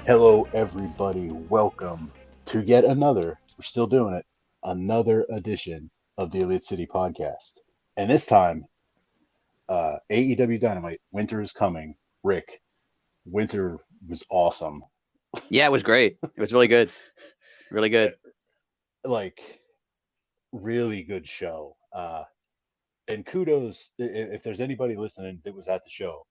Hello, everybody. Welcome to yet another, we're still doing it, another edition of the Elite City Podcast. And this time, AEW Dynamite, winter is coming. Rick, winter was awesome. Yeah, it was great. It was really good. Really good. Like, really good show. And kudos, if there's anybody listening that was at the show,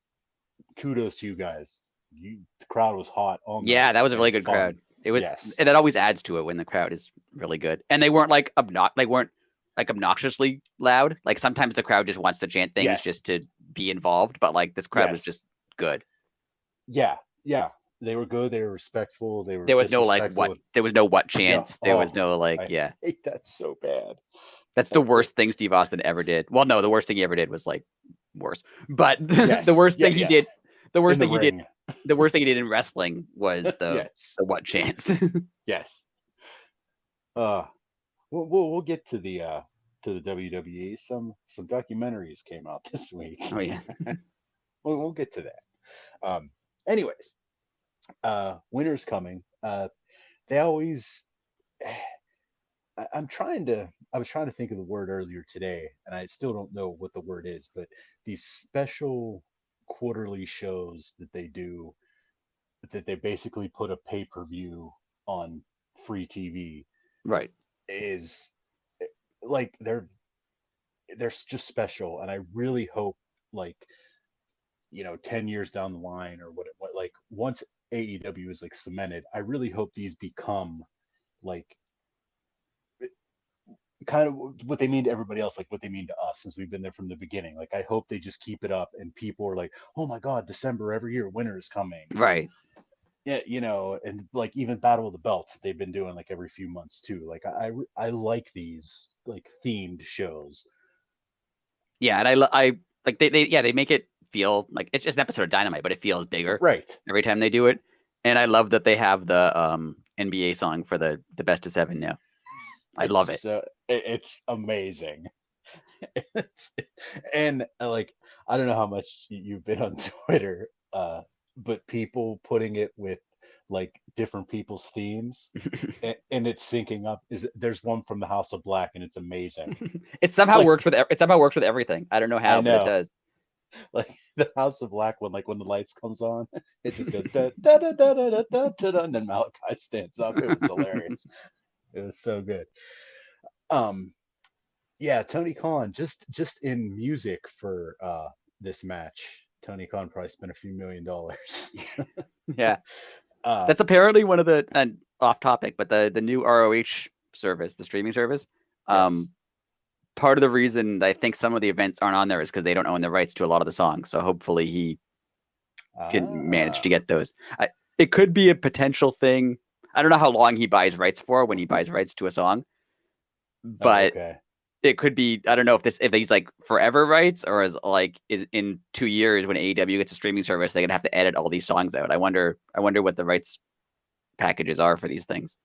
kudos to you guys. The crowd was hot all night. Yeah, that was a and really good fun. crowd. It was, Yes. and it always adds to it when the crowd is really good. And they weren't like obnoxiously loud. Like sometimes the crowd just wants to chant things Yes. just to be involved, but like this crowd was Yes. just good. Yeah. They were good. They were respectful. They were. There was no like disrespectful. what. There was no what chants. No. There was Oh, no like I yeah. hate that so bad. That's the worst thing Steve Austin ever did. Well, no, the worst thing he ever did was like worse. But Yes. the worst thing he yes. did. The worst In the thing he did. ring. The worst thing he did in wrestling was the Yes. the what chants. Yes. We'll get to the WWE. Some documentaries came out this week. Oh yeah. We'll get to that. Anyways, winter's coming. They always. I was trying to think of the word earlier today, and I still don't know what the word is, but these special quarterly shows that they do, that they basically put a pay-per-view on free TV, Right. is like they're just special, and I really hope, like, 10 years down the line, or what like once AEW is like cemented, I really hope these become like kind of what they mean to everybody else, like what they mean to us, since we've been there from the beginning. Like, I hope they just keep it up, and people are like, oh my god, December every year, winter is coming. Right. Yeah, and like even Battle of the Belts, they've been doing like every few months too. Like, I like these like themed shows. Yeah, and I like they make it feel like it's just an episode of Dynamite, but it feels bigger Right. every time they do it. And I love that they have the NBA song for the best of 7 now. I love it. It's amazing. And like, I don't know how much you've been on Twitter, but people putting it with like different people's themes, and it's syncing up. There's one from the House of Black, and it's amazing. It somehow Like, works with everything. I don't know how, I but it know. does. Like the House of Black one, like when the lights comes on, it just goes da da da da da da da da, da, and then Malachi stands up. It was hilarious. It was so good. Yeah, Tony Khan, just in music for this match, Tony Khan probably spent a few $1 million. Yeah. That's apparently one of the, and off topic, but the new ROH service, the streaming service. Yes. Part of the reason I think some of the events aren't on there is because they don't own the rights to a lot of the songs. So hopefully he can manage to get those. It could be a potential thing. I don't know how long he buys rights for when he buys rights to a song, but okay. it could be. I don't know if he's like forever rights, or is in 2 years when AEW gets a streaming service, they're gonna have to edit all these songs out. I wonder what the rights packages are for these things.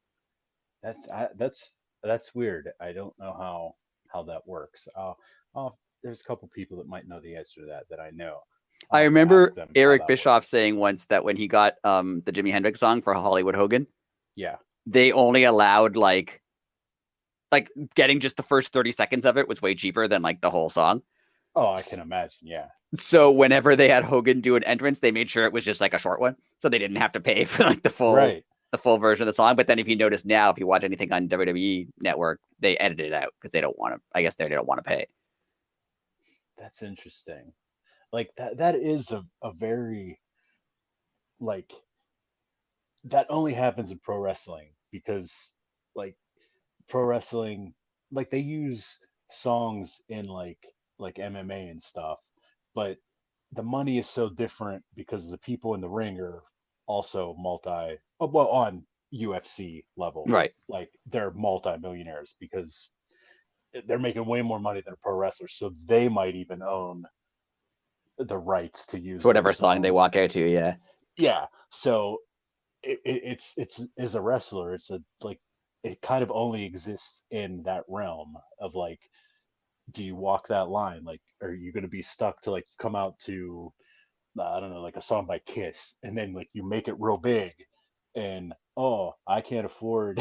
That's weird. I don't know how that works. There's a couple people that might know the answer to that I know. I remember Eric Bischoff saying once that when he got the Jimi Hendrix song for Hollywood Hogan, yeah, they only allowed like getting just the first 30 seconds of it was way cheaper than like the whole song. Oh, I can imagine. Yeah. So whenever they had Hogan do an entrance, they made sure it was just like a short one, so they didn't have to pay for like the full version of the song. But then if you notice now, if you watch anything on WWE Network, they edit it out because they don't want to. I guess they don't want to pay. That's interesting. Like that is a very, like, that only happens in pro wrestling, because like pro wrestling, like they use songs in like MMA and stuff, but the money is so different because the people in the ring are also on UFC level. Right. Like they're multi-millionaires because they're making way more money than a pro wrestler, so they might even own the rights to use For whatever those song they songs. walk out to, yeah. Yeah, so it's as a wrestler, it's a like it kind of only exists in that realm of like, do you walk that line? Like, are you going to be stuck to like come out to I don't know, like a song by Kiss, and then like you make it real big, and oh, I can't afford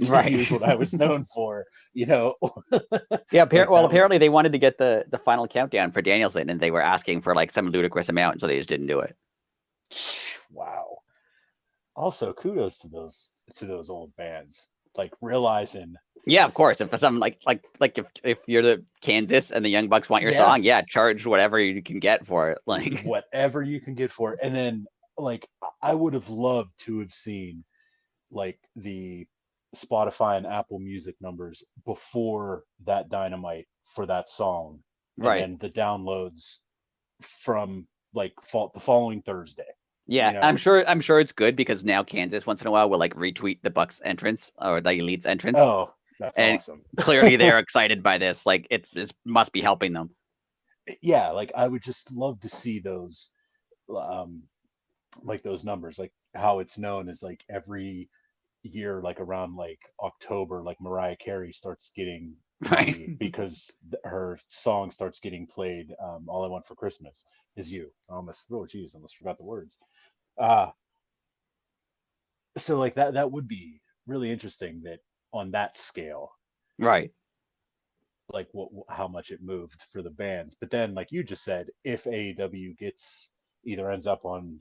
to Right. use what I was known for, you know? Yeah, Like that would, apparently they wanted to get the final countdown for Danielson, and they were asking for like some ludicrous amount, so they just didn't do it. wow. Also, kudos to those old bands, like realizing, Yeah, of course. If for some like if you're the Kansas and the Young Bucks want your yeah, song, yeah, charge whatever you can get for it. Like, whatever you can get for it. And then like I would have loved to have seen like the Spotify and Apple Music numbers before that Dynamite for that song, and right. then the downloads from like the following Thursday. Yeah, You know? I'm sure it's good because now Kansas once in a while will like retweet the Bucks entrance or the Elite's entrance, Oh, that's and awesome. clearly they're excited by this. Like it must be helping them. Yeah, like I would just love to see those, um, like those numbers, like how it's known is like every year, like around like October, like Mariah Carey starts getting Right. money because her song starts getting played. All I Want for Christmas Is You. I almost, oh geez, I almost forgot the words. Uh so like that would be really interesting that on that scale, Right. like how much it moved for the bands. But then, like you just said, if AEW gets either ends up on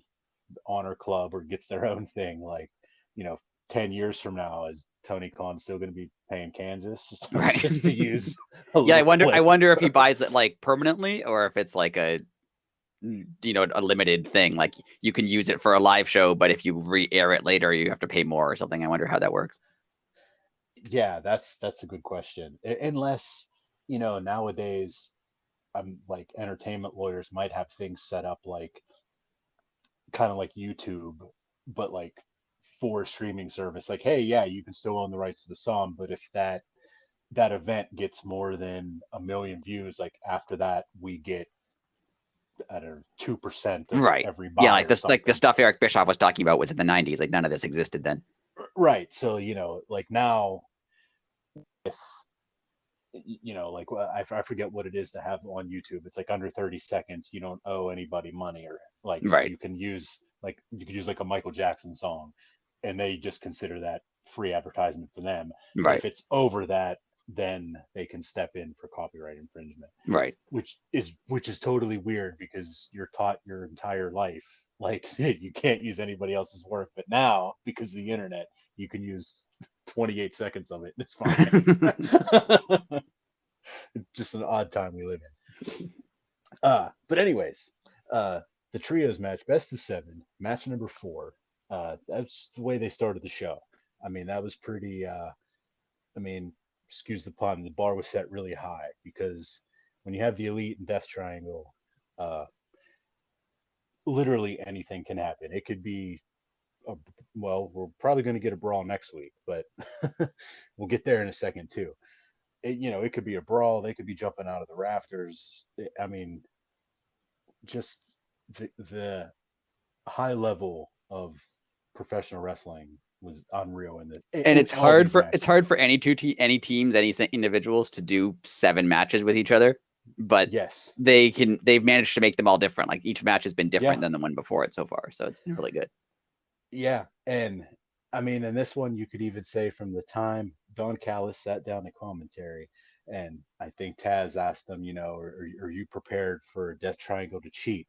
Honor Club or gets their own thing, like, you know, 10 years from now, is Tony Khan still going to be paying Kansas Right. just to use a Yeah, little I clip? wonder if he buys it like permanently or if it's like a a limited thing. Like you can use it for a live show, but if you re-air it later, you have to pay more or something. I wonder how that works. Yeah, that's a good question. Unless, you know, nowadays, like entertainment lawyers might have things set up like kind of like YouTube, but like for a streaming service. Like, hey, yeah, you can still own the rights to the song, but if that event gets more than 1 million views, like after that, we get, I don't know, 2% of Right. every Yeah, buy like or this, like the something. stuff Eric Bischoff was talking about was in the '90s. Like none of this existed then. Right. So, you know, like now, you know, like I forget what it is to have on YouTube. It's like under 30 seconds. You don't owe anybody money, or like Right. you could use like a Michael Jackson song, and they just consider that free advertisement for them. But Right. if it's over that, then they can step in for copyright infringement, Right. which is totally weird because you're taught your entire life like you can't use anybody else's work, but now because of the internet, you can use 28 seconds of it. It's fine. Just an odd time we live in. But anyways, uh, the trios match, best of seven, match number four. That's the way they started the show. I mean, that was pretty. I mean, excuse the pun, the bar was set really high because when you have the Elite and Death Triangle, uh, literally anything can happen. It could be. A, well, we're probably going to get a brawl next week, but we'll get there in a second too. You know, it could be a brawl. They could be jumping out of the rafters. I mean, just the high level of professional wrestling was unreal And in all these it's matches. hard for any teams, any individuals to do 7 matches with each other, but Yes. they've managed to make them all different. Like each match has been Yeah. different than the one before it so far, so it's been really good. Yeah. And I mean, in this one, you could even say from the time Don Callis sat down to commentary, and I think Taz asked him, you know, are you prepared for a Death Triangle to cheat?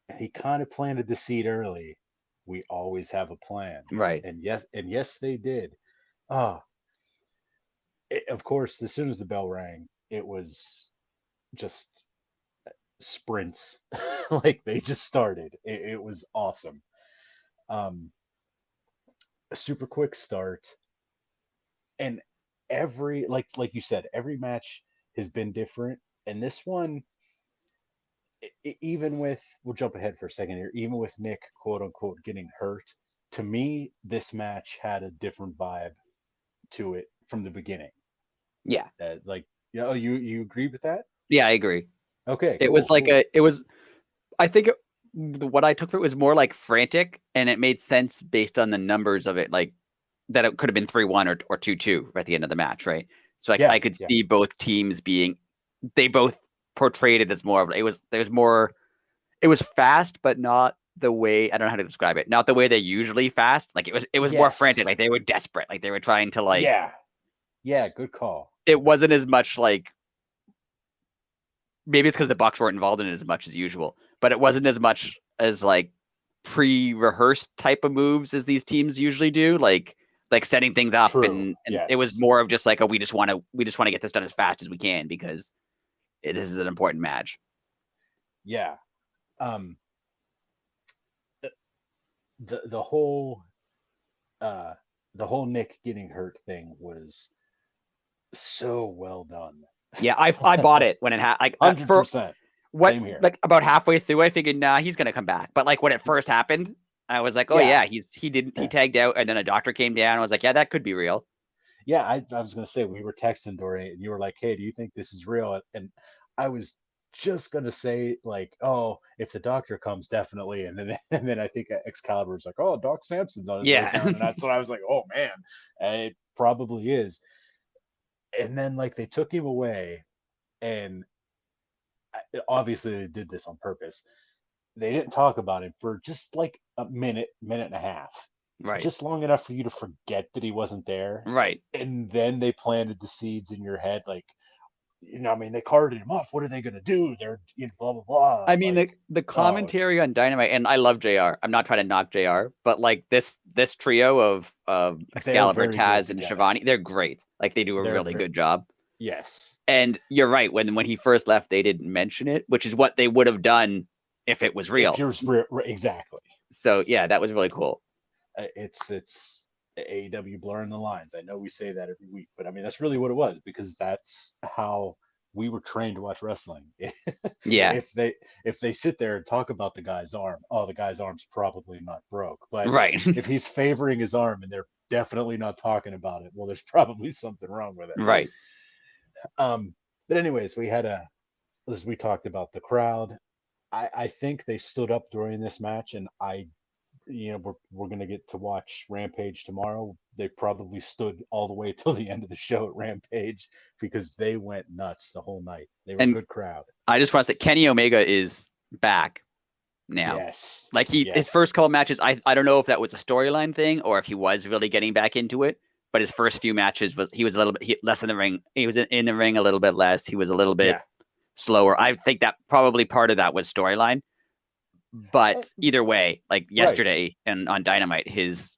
And he kind of planted the seed early. We always have a plan. Right. And yes, they did. Ah, of course, as soon as the bell rang, it was just sprints. Like they just started. It was awesome. Um, a super quick start, and like you said, every match has been different. And this one, even with, we'll jump ahead for a second here. Even with Nick, quote unquote, getting hurt, to me, this match had a different vibe to it from the beginning. Yeah. Like Yeah, oh, you agree with that? Yeah, I agree. Okay, It was cool, like cool. I think what I took from it was more like frantic, and it made sense based on the numbers of it, like that it could have been 3-1 or 2-2 at the end of the match, right? So Yeah, I could yeah, see both teams they both portrayed it as more of it was fast, but not the way, I don't know how to describe it. Not the way they're usually fast. Like it was more frantic. yes, Like they were desperate. Like they were trying to yeah, yeah. Good call. it wasn't as much like, maybe it's because the Bucks weren't involved in it as much as usual, but it wasn't as much as like pre-rehearsed type of moves as these teams usually do. Like setting things up, True. and it was Yes. more of just like, oh, we just want to get this done as fast as we can because this is an important match. Yeah. Um. The whole uh the whole Nick getting hurt thing was so well done. Yeah, I bought it when it had like 100%. what, Same here. like about halfway through, I figured, nah, he's gonna come back. But like when it first happened, I was like, oh Yeah. yeah, he tagged out, and then a doctor came down. I was like, yeah, that could be real. Yeah, I was gonna say we were texting during it, and you were like, "Hey, do you think this is real?" And I was just gonna say like, "Oh, if the doctor comes, definitely." And then and then I think Excalibur was like, "Oh, Doc Samson's on his way Yeah, down," and that's when I was like, "Oh man, it probably is." And then like they took him away, and obviously they did this on purpose. They didn't talk about him for just like a minute, minute and a half, right, just long enough for you to forget that he wasn't there. right. And then they planted the seeds in your head, like, I mean, they carted him off. What are they gonna do? They're, blah blah blah. I mean, Like, the oh, commentary on Dynamite, and I love JR. I'm not trying to knock JR, but like this trio of they're Excalibur, very good Taz, and together. Shivani, they're great. Like they do a They're really very good job. yes, And you're right. When he first left, they didn't mention it, which is what they would have done if it was if real. you're exactly. So yeah, that was really cool. It's AEW blurring the lines. I know we say that every week, but I mean that's really what it was because that's how we were trained to watch wrestling. Yeah, If they sit there and talk about the guy's arm, oh, the guy's arm's probably not broke. But right, if he's favoring his arm and they're definitely not talking about it, well, there's probably something wrong with it. right. Um, but anyways, as we talked about the crowd, I think they stood up during this match, and we're gonna get to watch Rampage tomorrow. They probably stood all the way till the end of the show at Rampage because they went nuts the whole night. They were a And good crowd. I just want to say Kenny Omega is back now. Yes, Like his yes, first couple matches, I don't know if that was a storyline thing or if he was really getting back into it. But his first few matches he was a little bit less in the ring. He was in the ring a little bit less. He was a little bit yeah. slower. I think that probably part of that was storyline. Uh, But either way, like right. yesterday and on Dynamite, his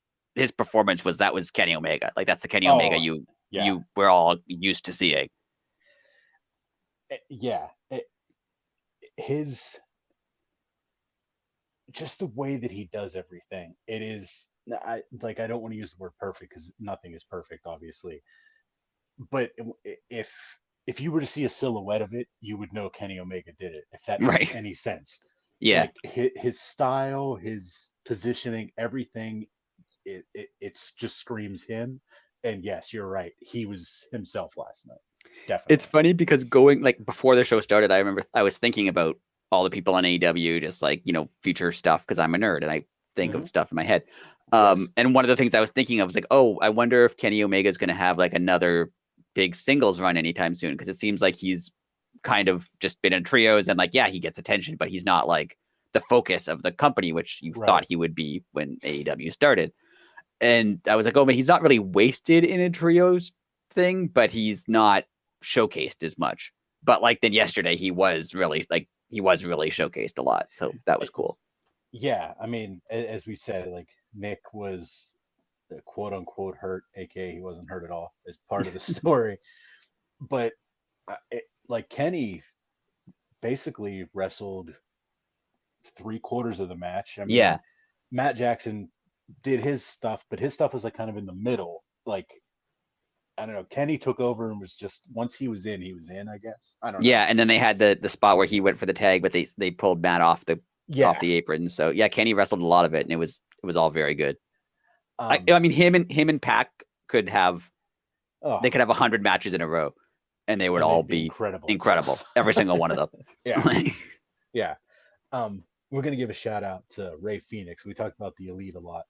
performance was Kenny Omega. Like that's the Kenny Omega Oh, yeah, you were all used to seeing. yeah. His just the way that he does everything. It is. I don't want to use the word perfect because nothing is perfect, obviously. But if if you were to see a silhouette of it, you would know Kenny Omega did it. If that makes Right. any sense. Yeah. Like his style, his positioning, everything, it's just screams him. And yes, you're right. He was himself last night. It's Definitely. funny because going like before the show started, I remember I was thinking about all the people on AEW, just like, future stuff because I'm a nerd and I think Hmm. of stuff in my head. Yes. And one of the things I was thinking of was like, oh, I wonder if Kenny Omega is going to have like another big singles run anytime soon because it seems like he's kind of just been in trios and like, yeah, he gets attention, but he's not like the focus of the company, which you Right. thought he would be when AEW started. And I was like, oh, man, he's not really wasted in a trios thing, but he's not showcased as much. But like then yesterday, he was really showcased a lot, so that was cool. Yeah. I mean, as we said, like Nick was quote unquote hurt, aka he wasn't hurt at all, as part of the story. But like Kenny basically wrestled 3/4 of the match. I mean, Yeah, Matt Jackson did his stuff, but his stuff was like kind of in the middle. Like, I don't know. Kenny took over and was just once he was in, he was in. I guess I don't know. yeah, and then they had the spot where he went for the tag, but they pulled Matt off Yeah. the apron. So yeah, Kenny wrestled a lot of it, and it was all very good. Um. I mean him and Pac could have Oh. they could have 100 matches in a row. and they would and all they'd be be incredible. incredible. Every single one of them. Yeah. Yeah. We're gonna give a shout out to Ray Phoenix. We talked about the Elite a lot,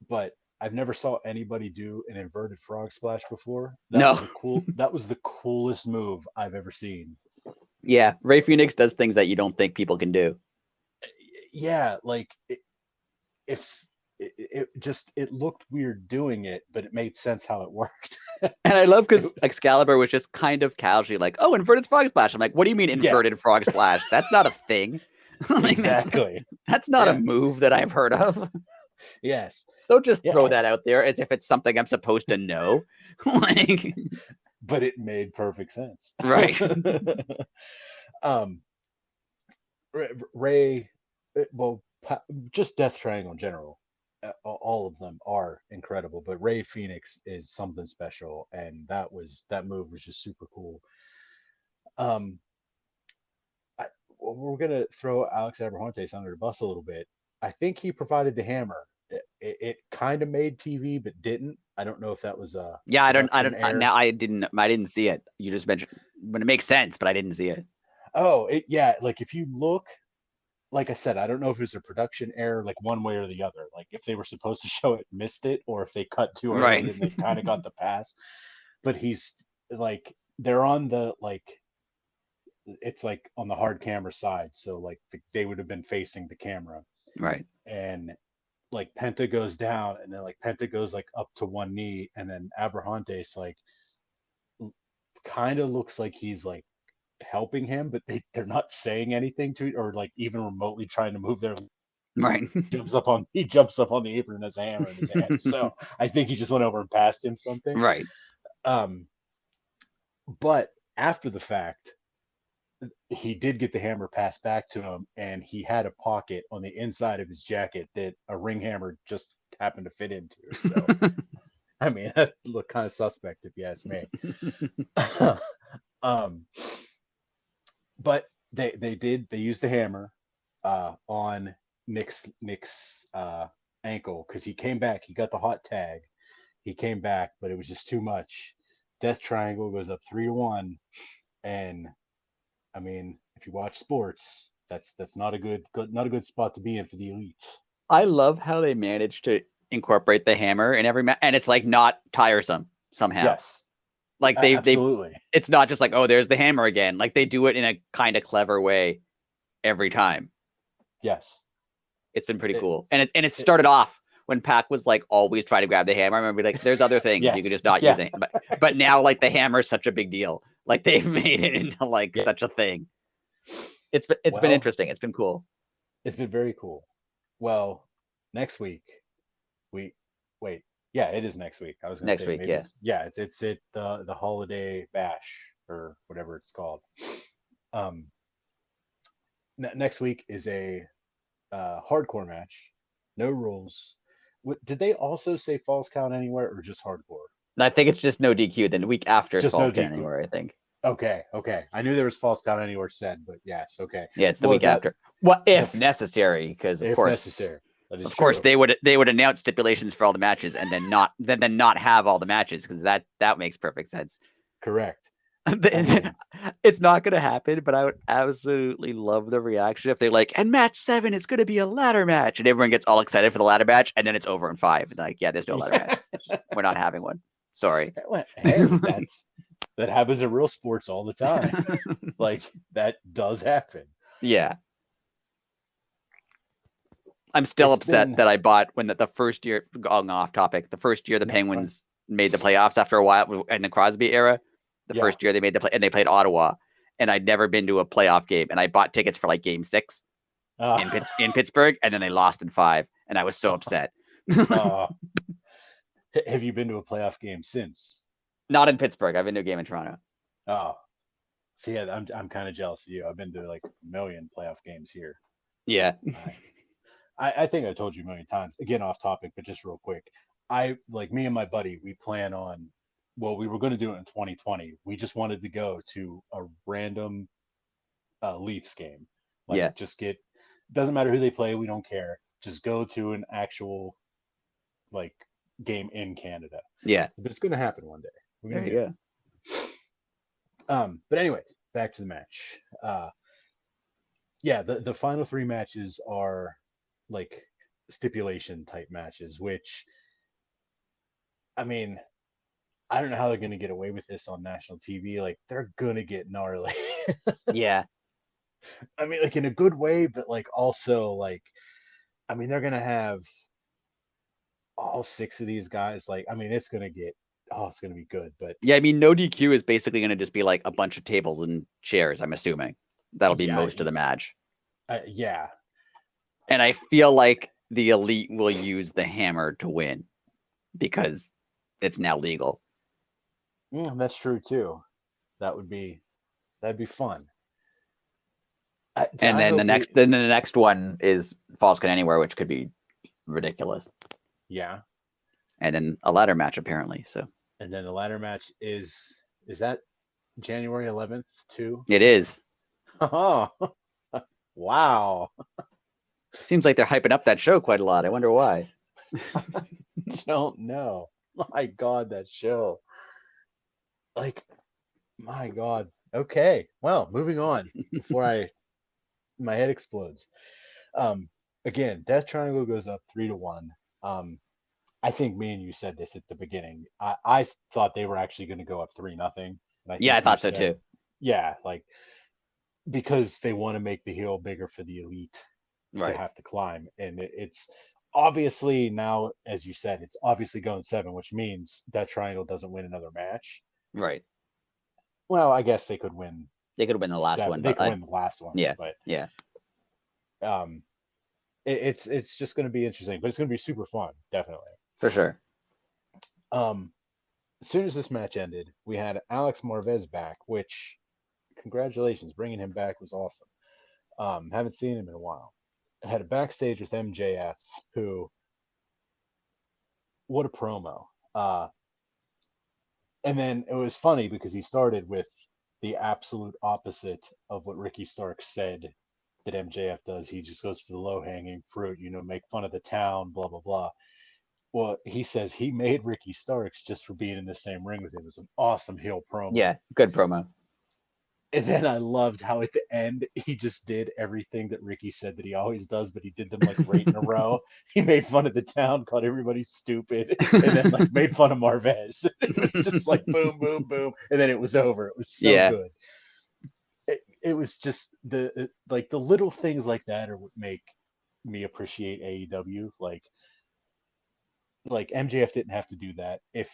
but I've never saw anybody do an inverted frog splash before. No. That was the coolest move I've ever seen. Yeah, Ray Phoenix does things that you don't think people can do. Yeah, like it looked weird doing it, but it made sense how it worked. And I love because Excalibur was just kind of casually like, "Oh, inverted frog splash." I'm like, "What do you mean inverted frog splash? That's not a thing." Like, exactly. That's not a move that I've heard of. Yes. Don't just throw that out there as if it's something I'm supposed to know. Like, but it made perfect sense. Right. Ray, well, just Death Triangle in general, all of them are incredible, but Ray Phoenix is something special, and that move was just super cool. We're gonna throw Alex Abrahantes under the bus a little bit. I think he provided the hammer. It kind of made TV, but didn't. I don't know if that was a error. I didn't see it. You just mentioned, but it makes sense, but I didn't see it. Oh, like if you look, like I said, I don't know if it was a production error, like one way or the other. Like if they were supposed to show it, missed it, or if they cut too early and they kind of got the pass. But he's like, they're on the it's like on the hard camera side, so like they would have been facing the camera, right? And like Penta goes down, and then like Penta goes like up to one knee, and then Abrahantes like kind of looks like he's like helping him, but they're not saying anything to it or like even remotely trying to move their right. He jumps up on the apron and has a hammer in his hand. So I think he just went over and passed him something. Right. But after the fact, he did get the hammer passed back to him, and he had a pocket on the inside of his jacket that a ring hammer just happened to fit into. So I mean, that looked kind of suspect if you ask me. But they used the hammer on Nick's ankle because he came back. He got the hot tag. He came back, but it was just too much. Death Triangle goes up 3-1, and I mean, if you watch sports, that's not a good spot to be in for the Elite. I love how they managed to incorporate the hammer in every match, and it's like not tiresome somehow. Yes. Like absolutely. It's not just like, oh, there's the hammer again. Like they do it in a kind of clever way every time. Yes. It's been pretty cool. And it started off when Pac was like always trying to grab the hammer. I remember like there's other things you could just not use it. But now like the hammer is such a big deal. Like they've made it into like such a thing. It's been interesting. It's been cool. It's been very cool. Well, next week it is next week. I was going to say next week, it's at the holiday bash or whatever it's called. Next week is a hardcore match, no rules. Did they also say Falls Count Anywhere or just hardcore? I think it's just no DQ. Then the week after just Falls Count Anywhere, I think. Okay. I knew there was Falls Count Anywhere said, but yes, okay. Yeah, it's the week after. Well, if necessary, because of course necessary. Of course, they would announce stipulations for all the matches and then not have all the matches because that makes perfect sense. Correct. It's not going to happen, but I would absolutely love the reaction if they're like, and match 7 is going to be a ladder match, and everyone gets all excited for the ladder match, and then it's over in 5. And like, yeah, there's no ladder match. We're not having one. Sorry. Hey, that happens in real sports all the time. Like that does happen. Yeah. I'm still upset that I bought when the first year, going off topic, the first year the Penguins made the playoffs after a while in the Crosby era. The first year they made and they played Ottawa, and I'd never been to a playoff game, and I bought tickets for like Game 6 in Pittsburgh, and then they lost in 5, and I was so upset. Have you been to a playoff game since? Not in Pittsburgh. I've been to a game in Toronto. Oh, see, I'm kind of jealous of you. I've been to like a million playoff games here. Yeah. I think I told you a million times. Again, off topic, but just real quick. Me and my buddy, we plan on. Well, we were going to do it in 2020. We just wanted to go to a random Leafs game. Doesn't matter who they play. We don't care. Just go to an actual game in Canada. Yeah. But it's going to happen one day. There you go. But anyways, back to the match. Yeah, the final three matches are like stipulation type matches, which I mean, I don't know how they're gonna get away with this on national TV. Like they're gonna get gnarly. Yeah. I mean, like in a good way, but like also like I mean they're gonna have all six of these guys. Like I mean it's gonna be good. But Yeah, I mean, no DQ is basically going to just be like a bunch of tables and chairs, I'm assuming. That'll be yeah, most of the match. yeah, And I feel like the Elite will use the hammer to win because it's now legal. that's true too. That would be that'd be fun. And I then hope they the next one is Falls Count Anywhere, which could be ridiculous. yeah. And then a ladder match apparently. So And then the ladder match is that January 11th too? it is. Oh, wow. Seems like they're hyping up that show quite a lot. I wonder why. Don't know. My God, that show. Like, my God. Okay. Well, moving on before my head explodes. Um, Again, Death Triangle goes up 3-1. I think me and you said this at the beginning. I thought they were actually going to go up 3-0, and I Yeah, think I you thought so said, too. yeah, like because they want to make the hill bigger for the Elite to Right. have to climb, and it's obviously now, as you said, it's obviously going 7, which means that Triangle doesn't win another match. Right. Well, I guess they could win They could have been the last 7. one, They but could win the last one, yeah. but Yeah. um, it's just going to be interesting, but it's going to be super fun, definitely. For sure. Um, as soon as this match ended, we had Alex Marvez back, which congratulations, bringing him back was awesome. Haven't seen him in a while. I had a backstage with MJF, who what a promo. And then it was funny because he started with the absolute opposite of what Ricky Starks said that MJF does. He just goes for the low hanging fruit, make fun of the town, blah, blah, blah. Well, he says he made Ricky Starks just for being in the same ring with him. It was an awesome heel promo. Yeah. Good promo. And then I loved how at the end he just did everything that Ricky said that he always does, but he did them like right in a row. He made fun of the town, called everybody stupid, and then like made fun of Marvez. It was just like boom, boom, boom, and then it was over. It was so Yeah. good. It was just like the little things like that are what make me appreciate AEW. Like MJF didn't have to do that. If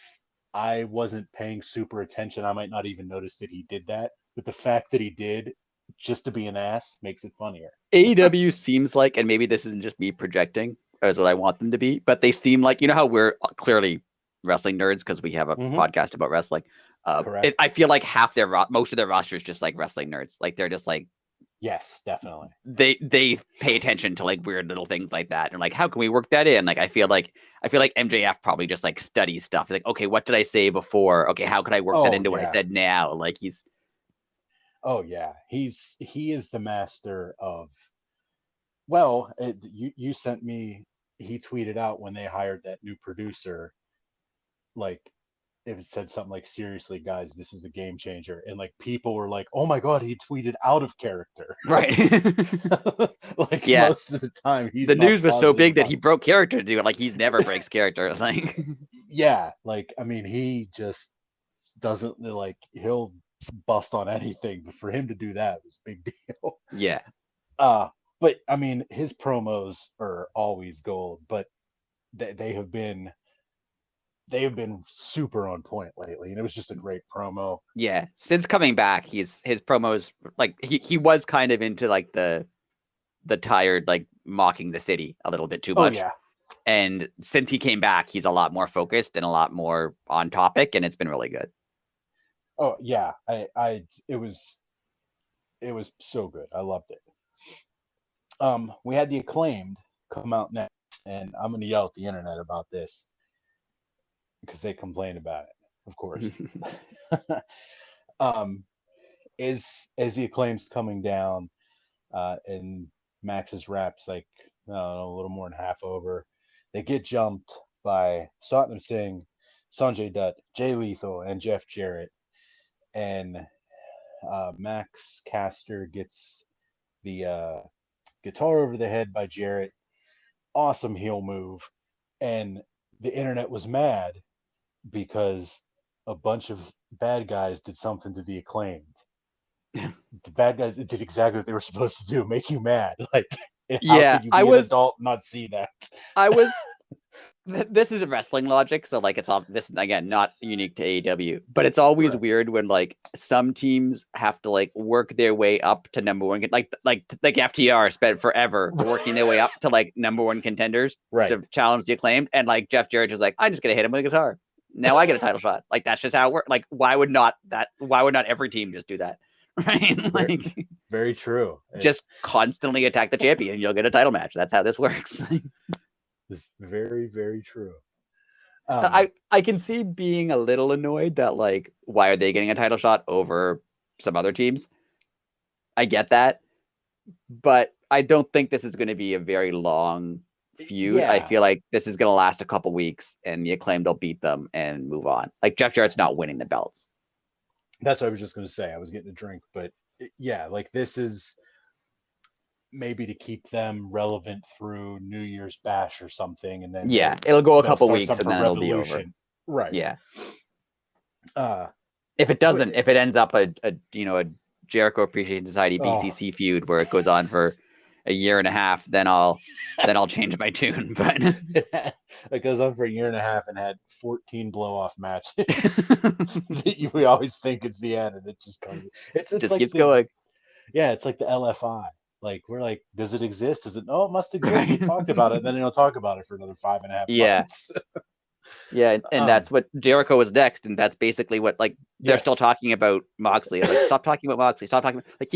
I wasn't paying super attention, I might not even notice that he did that. But the fact that he did just to be an ass makes it funnier. AEW seems like, and maybe this isn't just me projecting as what I want them to be, but they seem like, how we're clearly wrestling nerds because we have a podcast about wrestling. Correct. I feel like most of their roster is just like wrestling nerds. Like they're just like, yes, definitely. They pay attention to like weird little things like that, and like how can we work that in? Like I feel like MJF probably just like studies stuff. Like okay, what did I say before? Okay, how could I work that into what I said now? Like he's. Oh yeah, he is the master of. Well, you sent me. He tweeted out when they hired that new producer, like it said something like, seriously guys, this is a game changer, and like people were like, oh my God, he tweeted out of character. Right. Like yeah. most of the time he's the not news was so big that about... he broke character to do it. Like he's never breaks character. Like yeah, like I mean he just doesn't, like he'll bust on anything, but for him to do that was a big deal. yeah. But I mean his promos are always gold, but they have been super on point lately, and it was just a great promo. Yeah, since coming back, his promos, like he was kind of into like the tired, like mocking the city a little bit too much. Oh yeah. And since he came back, he's a lot more focused and a lot more on topic, and it's been really good. Oh yeah, it was so good. I loved it. We had the Acclaimed come out next, and I'm gonna yell at the internet about this because they complained about it, of course. As the Acclaim's coming down, and Max's rap's like I don't know, a little more than half over, they get jumped by Satnam Singh, Sanjay Dutt, Jay Lethal, and Jeff Jarrett, and Max Caster gets the guitar over the head by Jarrett. Awesome heel move. And the internet was mad because a bunch of bad guys did something to the Acclaimed. The bad guys did exactly what they were supposed to do, make you mad. Like, how Yeah, could you be an adult and not see that? I was. This is a wrestling logic, so like it's all this again not unique to AEW, but it's always weird when like some teams have to like work their way up to number one, like FTR spent forever working their way up to like number one contenders to challenge the Acclaimed, and like Jeff Jarrett is like, I'm just gonna hit him with a guitar. Now I get a title shot. Like that's just how it works. Like why would not every team just do that? Right? Like very true. Just constantly attack the champion and you'll get a title match. That's how this works. It's very, very true. I can see being a little annoyed that like, why are they getting a title shot over some other teams? I get that, but I don't think this is going to be a very long feud. Yeah. I feel like this is going to last a couple weeks, and the Acclaimed will beat them and move on. Like Jeff Jarrett's not winning the belts. That's what I was just going to say. I was getting a drink, but yeah, like this is maybe to keep them relevant through New Year's Bash or something, and then it'll go a couple weeks and then it'll be over. Right. Yeah. If it doesn't, if it ends up a Jericho Appreciation Society BCC feud where it goes on for a year and a half, then I'll change my tune. But it goes on for a year and a half and had 14 blow-off matches. We always think it's the end, and it just comes. It's just like keeps going. Yeah, it's like the LFI. Like we're like, does it exist? Does it? Oh, it must exist. We talked about it, and then you'll talk about it for another 5.5 months. Yeah, and that's what Jericho was next, and that's basically what like they're still talking about Moxley. Like, stop talking about Moxley. Stop talking about, like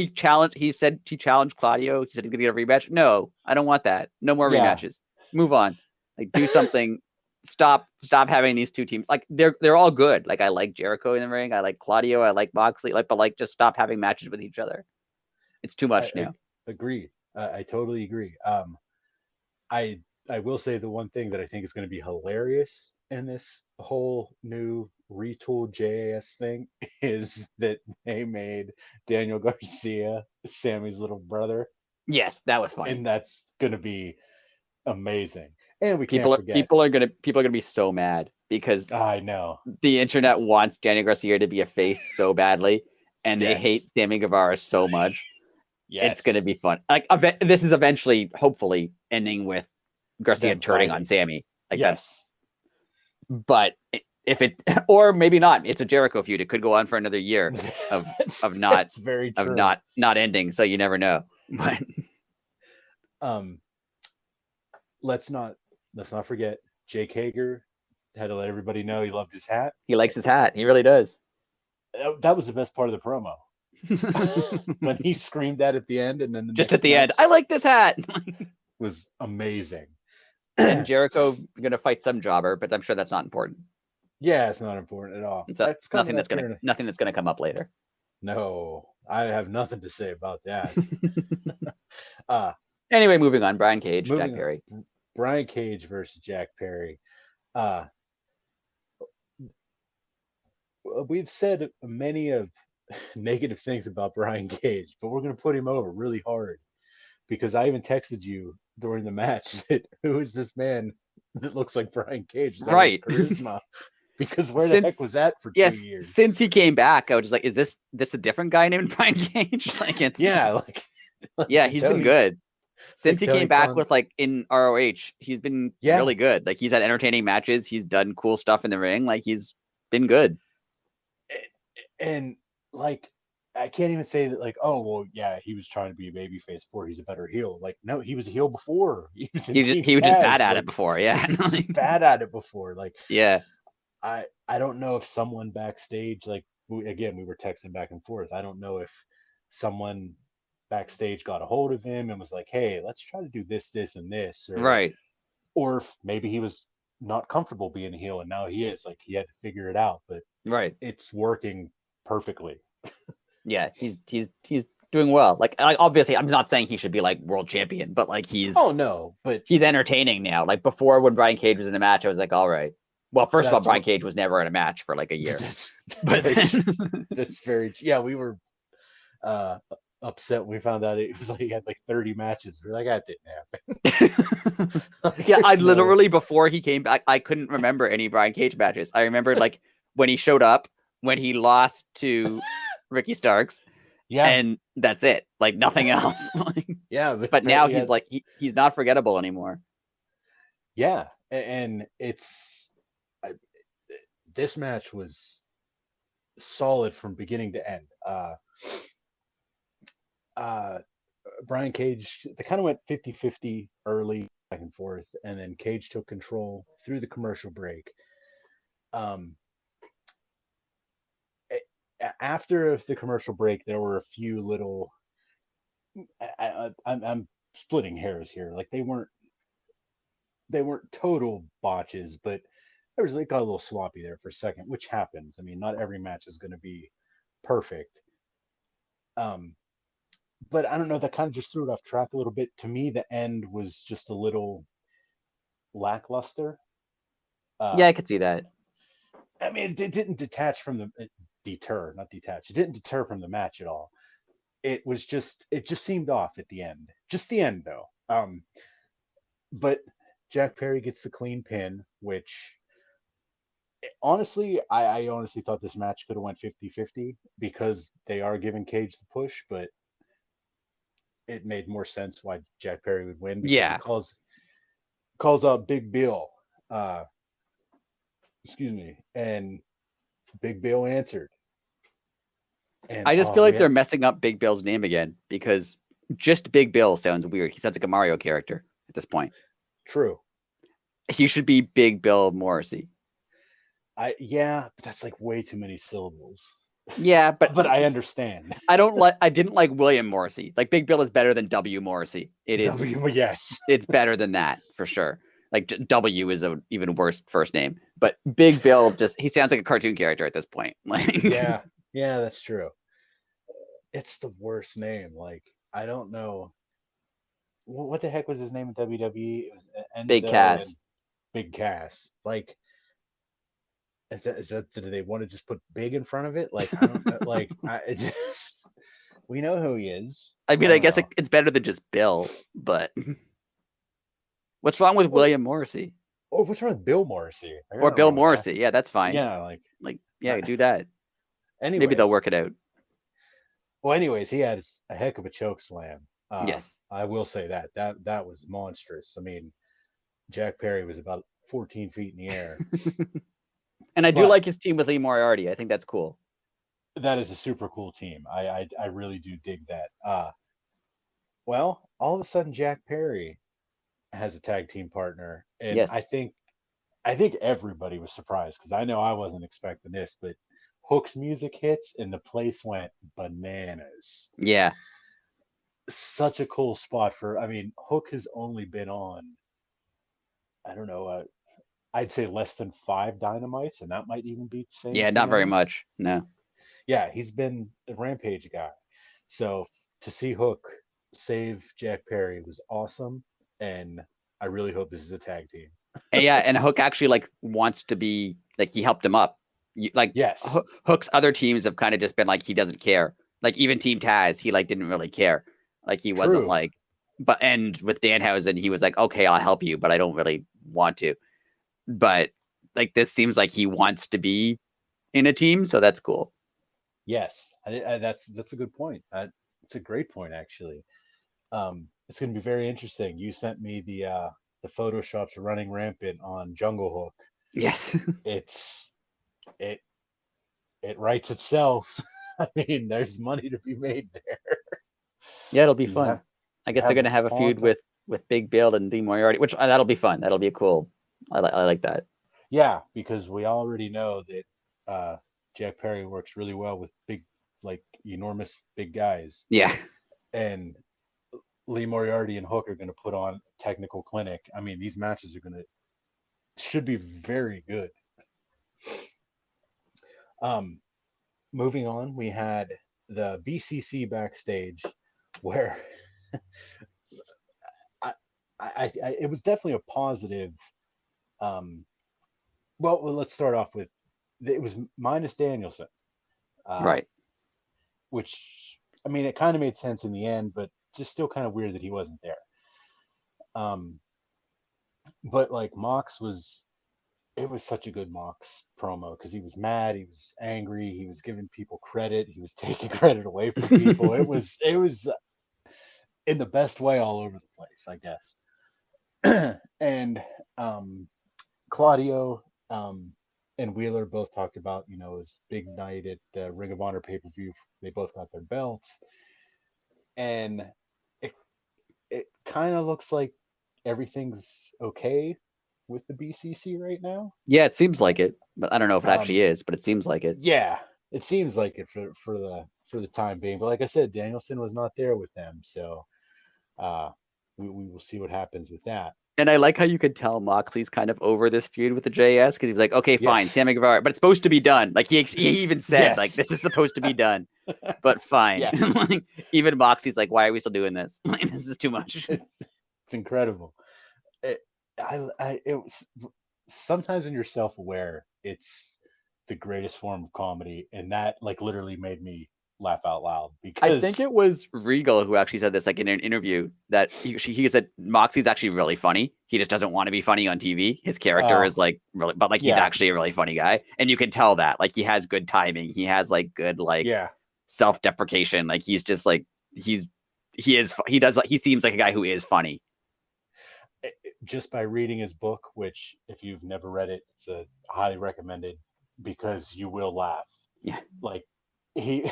he said he challenged Claudio. He said he's gonna get a rematch. No, I don't want that. No more rematches. Move on. Like do something. Stop having these two teams. Like they're all good. Like I like Jericho in the ring. I like Claudio. I like Moxley. Like, but like just stop having matches with each other. It's too much now. Agreed. I totally agree. I will say the one thing that I think is going to be hilarious in this whole new retooled JAS thing is that they made Daniel Garcia Sammy's little brother. Yes, that was funny. And that's going to be amazing. And we can't forget. People are gonna be so mad because I know the internet wants Daniel Garcia to be a face so badly, and they hate Sammy Guevara so much. Yes. It's gonna be fun. Like this is eventually, hopefully, ending with Garcia turning on Sammy. Like that's. But if it, or maybe not, it's a Jericho feud. It could go on for another year of not ending. So you never know. But let's not forget Jake Hager had to let everybody know he loved his hat. He likes his hat. He really does. That was the best part of the promo. When he screamed that at the end, and then just at the end, I like this hat. Was amazing. And Jericho gonna fight some jobber, but I'm sure that's not important. Yeah, it's not important at all. That's nothing that's gonna come up later. No, I have nothing to say about that. Anyway, moving on. Brian Cage, Jack Perry. Brian Cage versus Jack Perry. We've said many of negative things about Brian Cage, but we're going to put him over really hard because I even texted you during the match that who is this man that looks like Brian Cage? That right. Charisma. Because where the heck was that for 2 years? Since he came back, I was just like, is this a different guy named Brian Cage? Like it's he's been good. Since he came back with like in ROH, he's been really good. Like he's had entertaining matches. He's done cool stuff in the ring. Like he's been good. And like, I can't even say that like, oh, well, yeah, he was trying to be a babyface before. He's a better heel. Like, no, he was a heel before. He was just bad at it before. Yeah. He was just bad at it before. Like, yeah. I don't know if someone backstage, like, we were texting back and forth. I don't know if someone backstage got a hold of him and was like, hey, let's try to do this, this, and this. Or if maybe he was not comfortable being a heel and now he is. Like, he had to figure it out. But it's working perfectly. Yeah, he's doing well. Like obviously, I'm not saying he should be like world champion, but like he's but he's entertaining now. Like before, when Brian Cage was in a match, I was like, all right. Well, first of all, Brian Cage was never in a match for like a year. That's very we were uh, upset when we found out it was like he had like 30 matches. We're like, that didn't happen. Like, Yeah, I there's no. literally before he came back, I couldn't remember any Brian Cage matches. I remembered like when he showed up, when he lost to Ricky Starks, Yeah, and that's it. Like nothing else. yeah, but But now apparently, he's like he's not forgettable anymore. yeah, and it's I, this match was solid from beginning to end. Uh, Brian Cage, they kind of went 50-50 early, back and forth, and then Cage took control through the commercial break. Um, After the commercial break, there were a few little. I'm splitting hairs here. Like they weren't total botches, but there was like got a little sloppy there for a second, which happens. I mean, not every match is going to be perfect. Um, but I don't know. That kind of just threw it off track a little bit. To me, the end was just a little lackluster. Yeah, Uh, I could see that. I mean, it didn't detach from the deter, not detach. It didn't deter from the match at all. It just seemed off at the end. Just the end though. But Jack Perry gets the clean pin, which honestly, I honestly thought this match could have went 50-50 because they are giving Cage the push, but it made more sense why Jack Perry would win because he Yeah, calls out Big Bill. Uh, excuse me, and Big Bill answered. And I just oh, feel we like they're had messing up Big Bill's name again because just Big Bill sounds weird. He sounds like a Mario character at this point. true. He should be Big Bill Morrissey. Yeah, but that's like way too many syllables. Yeah, but But I understand. I didn't like William Morrissey. Like Big Bill is better than W Morrissey. Yes. It's better than that for sure. Like W is a even worse first name, but Big Bill just he sounds like a cartoon character at this point. Like Yeah, yeah, that's true. It's the worst name. Like I don't know what the heck was his name in WWE. It was Big Enzo and Cass. Big Cass. Like is that do they want to just put big in front of it? Like I don't know. Like I just we know who he is. I mean, I I don't guess know. it's better than just Bill, but what's wrong with Well, William Morrissey what's wrong with Bill Morrissey? Like, I or got Bill wrong with that. Morrissey? Yeah, that's fine. Yeah, like Like, yeah, I, do that. Maybe they'll anyways. work it out. Well, anyways, he had a heck of a choke slam. Yes. I will say that was monstrous. I mean, Jack Perry was about 14 feet in the air, And I do but like his team with Lee Moriarty. I think that's cool. that is a super cool team. I really do dig that. Well, all of a sudden, Jack Perry has a tag team partner, and I Yes. think I think everybody was surprised because I know I wasn't expecting this, but Hook's music hits and the place went bananas. Yeah. Such a cool spot for. I mean, Hook has only been on I don't know, I'd say less than 5 Dynamites, and that might even be saying Yeah, too not very many. much. No. Yeah, he's been a Rampage guy. So to see Hook save Jack Perry was awesome, and I really hope this is a tag team. And yeah, and Hook actually like wants to be like he helped him up. Like Yes, Hook's other teams have kind of just been like he doesn't care. Like even Team Taz, he like didn't really care. Like he wasn't true. like but and with Danhausen, he was like, okay, I'll help you, but I don't really want to. But like this seems like he wants to be in a team, so that's cool. Yes, that's a good point. It's a great point actually. It's going to be very interesting. You sent me the photoshops running rampant on Jungle Hook. Yes. It's it it writes itself. I mean, there's money to be made there. Yeah, it'll be You fun. have I you guess they're have the gonna have a feud font. with Big Bill and Lee Moriarty, which that'll be fun. That'll be cool. I like that. Yeah, because we already know that Jack Perry works really well with big, like enormous big guys, Yeah. and Lee Moriarty and Hook are going to put on technical clinic. I mean, these matches should be very good. Um, Moving on, we had the BCC backstage where I, it was definitely a positive. Um, well, let's start off with it was minus Danielson, uh, Right. which I mean, it kind of made sense in the end, but just still kind of weird that he wasn't there. Um, but like Mox was, it was such a good Mox promo because he was mad, he was angry, he was giving people credit, he was taking credit away from people. It was in the best way all over the place, I guess. And um, Claudio and Wheeler both talked about, his big night at Ring of Honor pay per view. They both got their belts, and it it kind of looks like everything's okay with the BCC right now. Yeah, it seems like it, but I don't know if it Um, actually is, but it seems like it. yeah, it seems like it for the time being. But like I said, Danielson was not there with them, so uh, we will see what happens with that. And I like how you could tell Moxley's kind of over this feud with the JS because he was like, okay, fine, Yes, Sammy Guevara, but it's supposed to be done. Like he even said, like, yes, this is supposed to be done, but fine. yeah. Like, even Moxley's like, why are we still doing this? Like, this is too much. It's incredible. It, it was sometimes when you're self-aware, it's the greatest form of comedy, and that like literally made me laugh out loud I think because it was Regal who actually said this, like in an interview, that he said Moxie's actually really funny. He just doesn't want to be funny on TV. His character is like really, but like he's yeah, actually a really funny guy, and you can tell that. Like he has good timing. He has like good like yeah. self-deprecation. Like he's just like he seems like a guy who is funny. Just by reading his book, which if you've never read it, it's a highly recommended because you will laugh. Yeah, Like he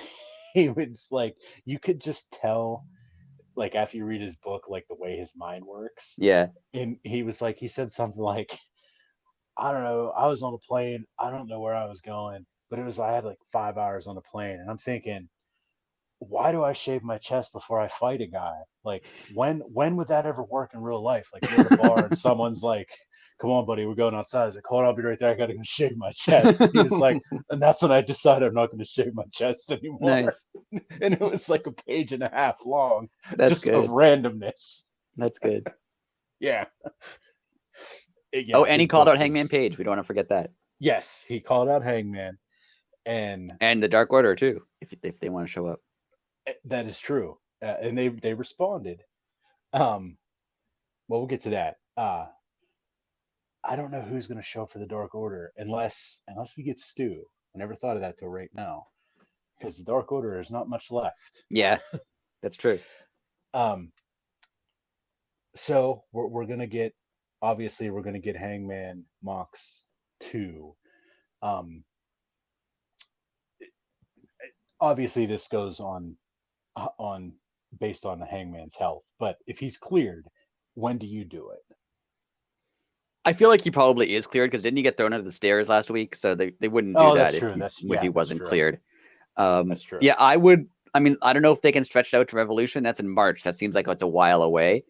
he was like you could just tell like after you read his book like the way his mind works. yeah. And he said something like, I don't know, I was on the plane, I don't know where I was going, but I had like 5 hours on the plane, and I'm thinking, why do I shave my chest before I fight a guy? Like when would that ever work in real life? Like you're at a bar and someone's like, come on, buddy, we're going outside. I was like, hold on, I'll be right there. I gotta go shave my chest. He was like, and that's when I decided I'm not gonna shave my chest anymore. Nice. And it was like a page and a half long, That's just of good. randomness. That's good. Yeah. Oh, Yeah, and he his called book out Hangman was, Page. We don't want to forget that. yes, he called out Hangman, and And the Dark Order too, if they want to show up. that is true. And they responded. Um, well, we'll get to that. I don't know who's going to show up for the Dark Order unless we get Stu. I never thought of that till right now because the Dark Order is not much left. Yeah, that's true. Um, so we're gonna get obviously we're gonna get Hangman Mox 2. Um, obviously this goes on based on the Hangman's health, but if he's cleared, when do you do it? I feel like he probably is cleared because didn't he get thrown out of the stairs last week? So they wouldn't do Oh, that that's true. if he That's wasn't true. cleared. That's true. Yeah, I would. I mean, I don't know if they can stretch it out to Revolution. That's in March. That seems like it's a while away.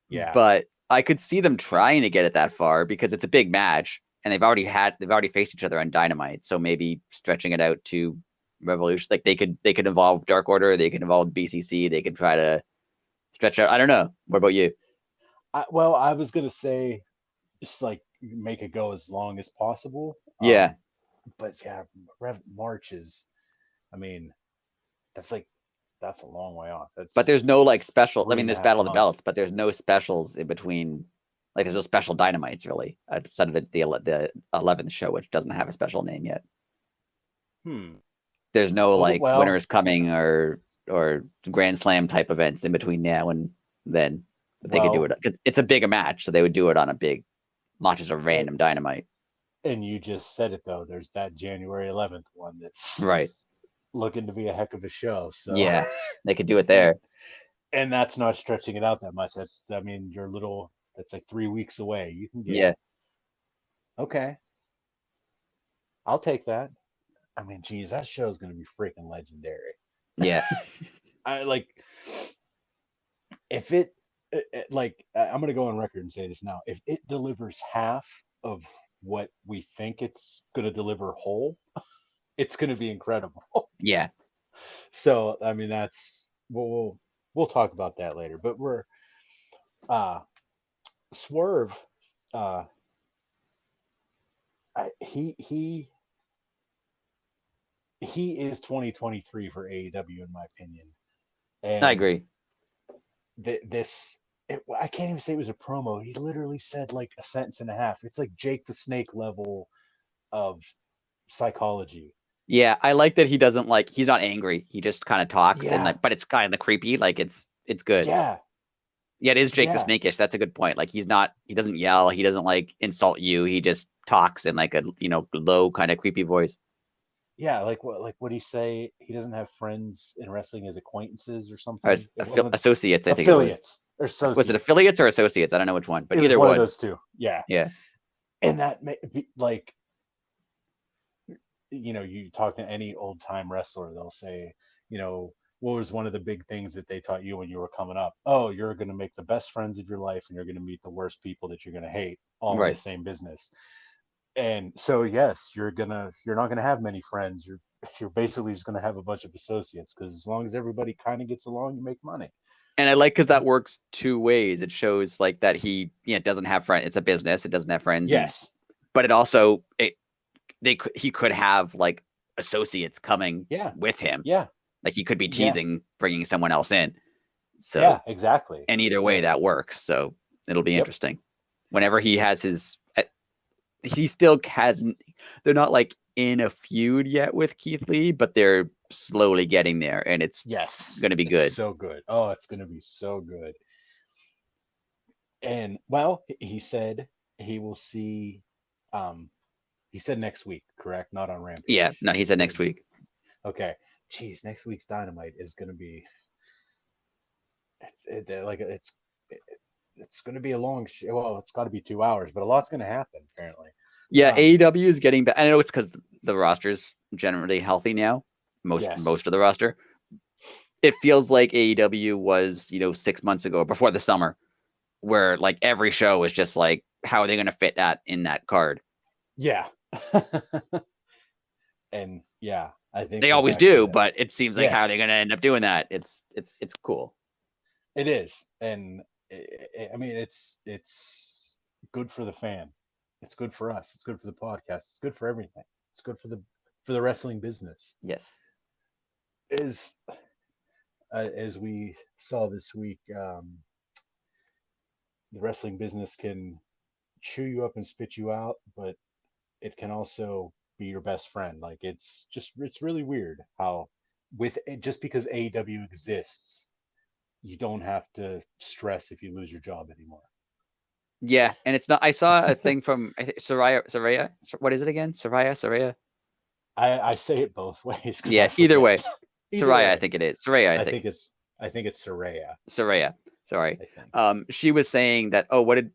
Yeah. But I could see them trying to get it that far because it's a big match, and they've already faced each other on Dynamite. So maybe stretching it out to Revolution, like they could involve Dark Order, they could involve BCC, they could try to stretch out. I don't know. What about you? Well, I was gonna say just like make it go as long as possible. Yeah, But yeah, March is. I mean, that's like that's a long way off. but there's no like special. I three mean, and a there's half Battle of the months. Belts, but there's no specials in between. Like there's no special Dynamites really outside of the 11th show, which doesn't have a special name yet. Hmm. There's no like Well, winners coming or Grand Slam type events in between now and then. But they could do it because it's a big match, so they would do it on a big, not just a and, random Dynamite. and you just said it though. There's that January 11th one that's Right. looking to be a heck of a show. So, Yeah, they could do it and there. and that's not stretching it out that much. I mean, that's like 3 weeks away. You can get Yeah. okay. I'll take that. I mean, geez, that show is going to be freaking legendary. Yeah. I like if like I'm going to go on record and say this now. If it delivers half of what we think it's going to deliver whole, it's going to be incredible. Yeah. So, I mean, that's we'll talk about that later. But we're uh Swerve. Uh, he is 2023 for AEW in my opinion. I And agree. I can't even say it was a promo. He literally said like a sentence and a half. It's like Jake the Snake level of psychology. Yeah, I like that he doesn't like. He's not angry. He just kind of talks and Yeah, like, but it's kind of creepy. Like it's good. yeah, Yeah, it is Jake the yeah, Snakish. That's a good point. Like he's not. He doesn't yell. He doesn't like insult you. He just talks in like a low kind of creepy voice. yeah. Like what he say? He doesn't have friends in wrestling as acquaintances or Or something. It wasn't associates, I think it was. affiliates or Was it associates. affiliates or associates? I don't know which one, but It was either one of one. those two. Yeah, Yeah. and that like you talk to any old time wrestler, they'll say, what was one of the big things that they taught you when you were coming up? Oh, you're going to make the best friends of your life and you're going to meet the worst people that you're going to hate all in the Right. same business. And so yes, you're not gonna have many friends. You're basically just gonna have a bunch of associates because as long as everybody kind of gets along, you make money. And I like because that works two ways. It shows like that he doesn't have friends. It's a business. It doesn't have friends. Yes. But it also he could have like associates coming Yeah. with him. Yeah. Like he could be Yeah. teasing bringing someone else in. Yeah. So Exactly. and either way that works. So it'll be Yep. interesting. Whenever he has his, he still has. They're not like in a feud yet with Keith Lee, but they're slowly getting there, and it's Yes. going to be It's good. so good. Oh, it's gonna be so good. And well, he said he will see. Um, he said next week, correct? Not on Yeah. Rampage. No, he It's said gonna next be week. okay. Geez, next week's Dynamite is gonna be. It's going to be a long well, it's got to be 2 hours, but a lot's going to happen apparently. Yeah, um AEW is getting back. I know it's because the roster's generally healthy now. Most yes. of the roster. It feels like AEW was 6 months ago before the summer, where like every show was just like, how are they going to fit that in that card? Yeah. And yeah, I think They with always that do, kind of but it seems like how are they yes, going to end up doing that? It's cool. it is. And I mean it's good for the fan, it's good for us, it's good for the podcast, it's good for everything, it's good for the wrestling business. Yes. As we saw this week, the wrestling business can chew you up and spit you out, but it can also be your best friend. Like it's really weird how with just because AEW exists, you don't have to stress if you lose your job anymore. Yeah, and it's not. I saw a thing from Saraya. What is it again? Saraya. I say it both ways because Yeah. I Either forget. way, Either Saraya. I way, think it is Saraya. I I think think it's I think it's Saraya. Saraya. Sorry. I think. She was saying that,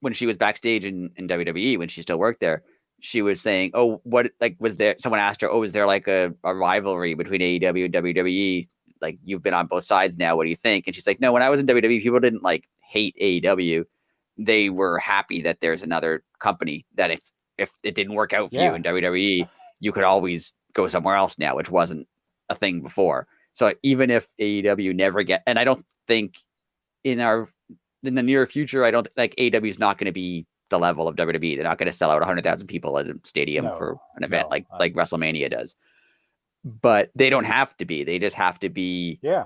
when she was backstage in WWE when she still worked there, she was saying, what like was there? Someone asked her, is there like a rivalry between AEW and WWE? Like you've been on both sides now. What do you think? And she's like, no. When I was in WWE, people didn't like hate AEW. They were happy that there's another company that if it didn't work out for you Yeah. in WWE, you could always go somewhere else now, which wasn't a thing before. So even if AEW never and I don't think in the near future, I don't like AEW is not going to be the level of WWE. They're not going to sell out 100,000 people at a stadium for No. an event No. like WrestleMania does. But they don't have to be. They just have to be Yeah.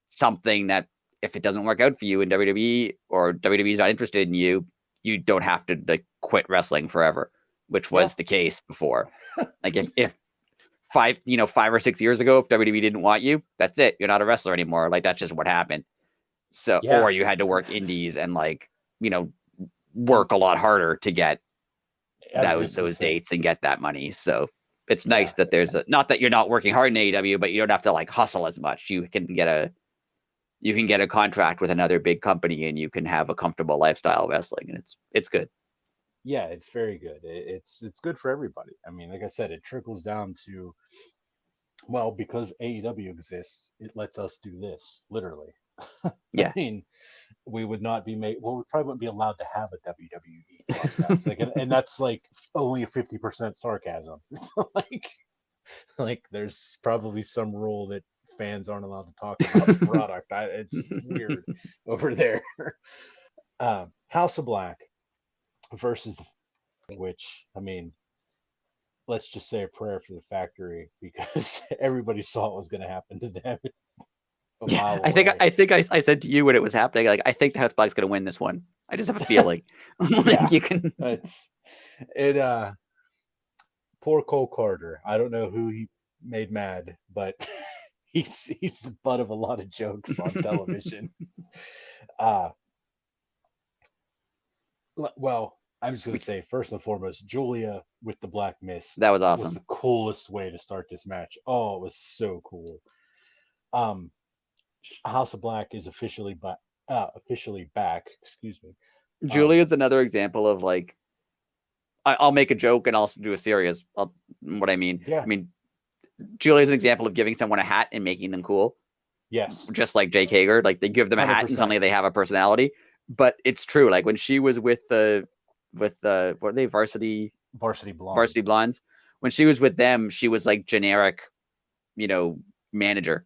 something that if it doesn't work out for you in WWE or WWE is not interested in you, you don't have to like quit wrestling forever, which Yeah. was the case before. Like if 5 or 6 years ago, if WWE didn't want you, that's it. You're not a wrestler anymore. Like that's just what happened. So, Yeah. or you had to work indies and like, work a lot harder to get I was just gonna those say. dates and get that money. So it's Yeah. nice that there's not that you're not working hard in AEW, but you don't have to like hustle as much. You can get a contract with another big company and you can have a comfortable lifestyle wrestling, and it's good. Yeah, it's very good. It's good for everybody. I mean, like I said, it trickles down to, well, because AEW exists, it lets us do this literally. I Yeah. mean, we would not be made. Well, we probably wouldn't be allowed to have a WWE podcast. Like, and that's like only a 50% sarcasm. like, like there's probably some rule that fans aren't allowed to talk about the product. It's weird over there. House of Black versus which I mean, let's just say a prayer for the factory because everybody saw what was going to happen to them. a Yeah, mile I think away. I think I said to you when it was happening, like I think the House Black's gonna win this one. I just have a feeling. Yeah, Like you can. it's it. Poor Cole Carter. I don't know who he made mad, but he's the butt of a lot of jokes on television. Uh well, I'm just gonna say first and foremost, Julia with the Black Mist That was was awesome. the coolest way to start this match. Oh, it was so cool. Um, House of Black is officially back. Excuse me. Um, Julia's another example of like I'll make a joke and I'll do a serious. What I mean, yeah, Julia's an example of giving someone a hat and making them cool, yes, just like Jake Hager. Like they give them a hat and 100%. suddenly they have a personality. But it's true. Like when she was with the what are they Varsity varsity Blondes. blondes, when she was with them, she was like generic, you know, manager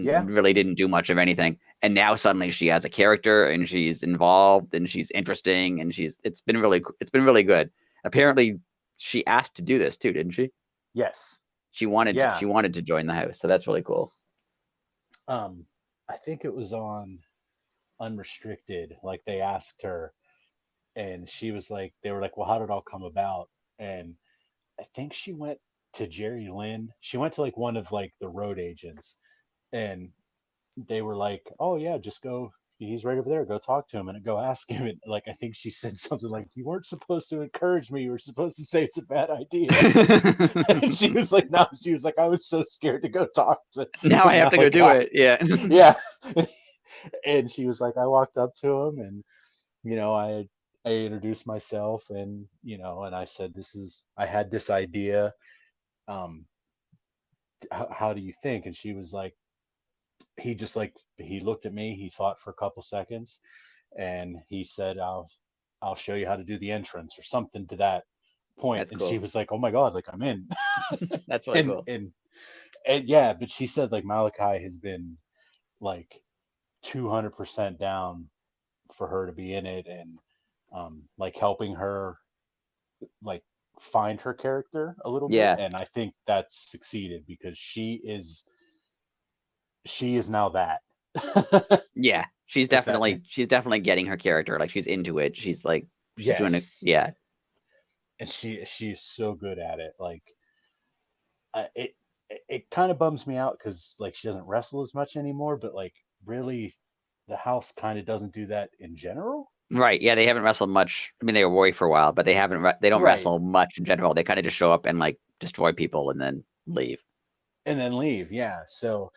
Yeah, and really didn't do much of anything. And now suddenly she has a character and she's involved and she's interesting and it's been really good. Apparently she asked to do this too, didn't she? yes, She yeah. wanted to join the house. So that's really cool. I think it was on Unrestricted. Like they asked her, and she was like, they were like, well, how did it all come about? And I think she went to Jerry Lynn. She went to like one of like the road agents, and they were like, "Oh yeah, just go. He's right over there. Go talk to him and go ask him." And like, I think she said something like, "You weren't supposed to encourage me. You were supposed to say it's a bad idea." And she was like, "No." She was like, "I was so scared to go talk Now to I have to go do Malachi." it. Yeah. Yeah, and she was like, "I walked up to him and you know, I introduced myself and you know, and I said, "This is I had this idea. Um, how do you think?" And she was like, he looked at me. He thought for a couple seconds and he said, I'll show you how to do the entrance or something to that point. That's And she cool. was like, "Oh my God, like I'm in." That's really and cool. and and yeah, but she said like Malachi has been like 200% down for her to be in it and like helping her like find her character a little bit. Yeah. And I think that's succeeded because she is now that. Yeah. If that She's definitely getting her character. Like she's into it. She's like she's doing it. Yes, Yeah. and she's so good at it. Like it it kind of bums me out because like she doesn't wrestle as much anymore. But like really, the house kind of doesn't do that in general. Right. Yeah, they haven't wrestled much. I mean, they were Warrior for a while, but they don't Right, wrestle much in general. They kind of just show up and like destroy people and then leave. and then leave. Yeah. So,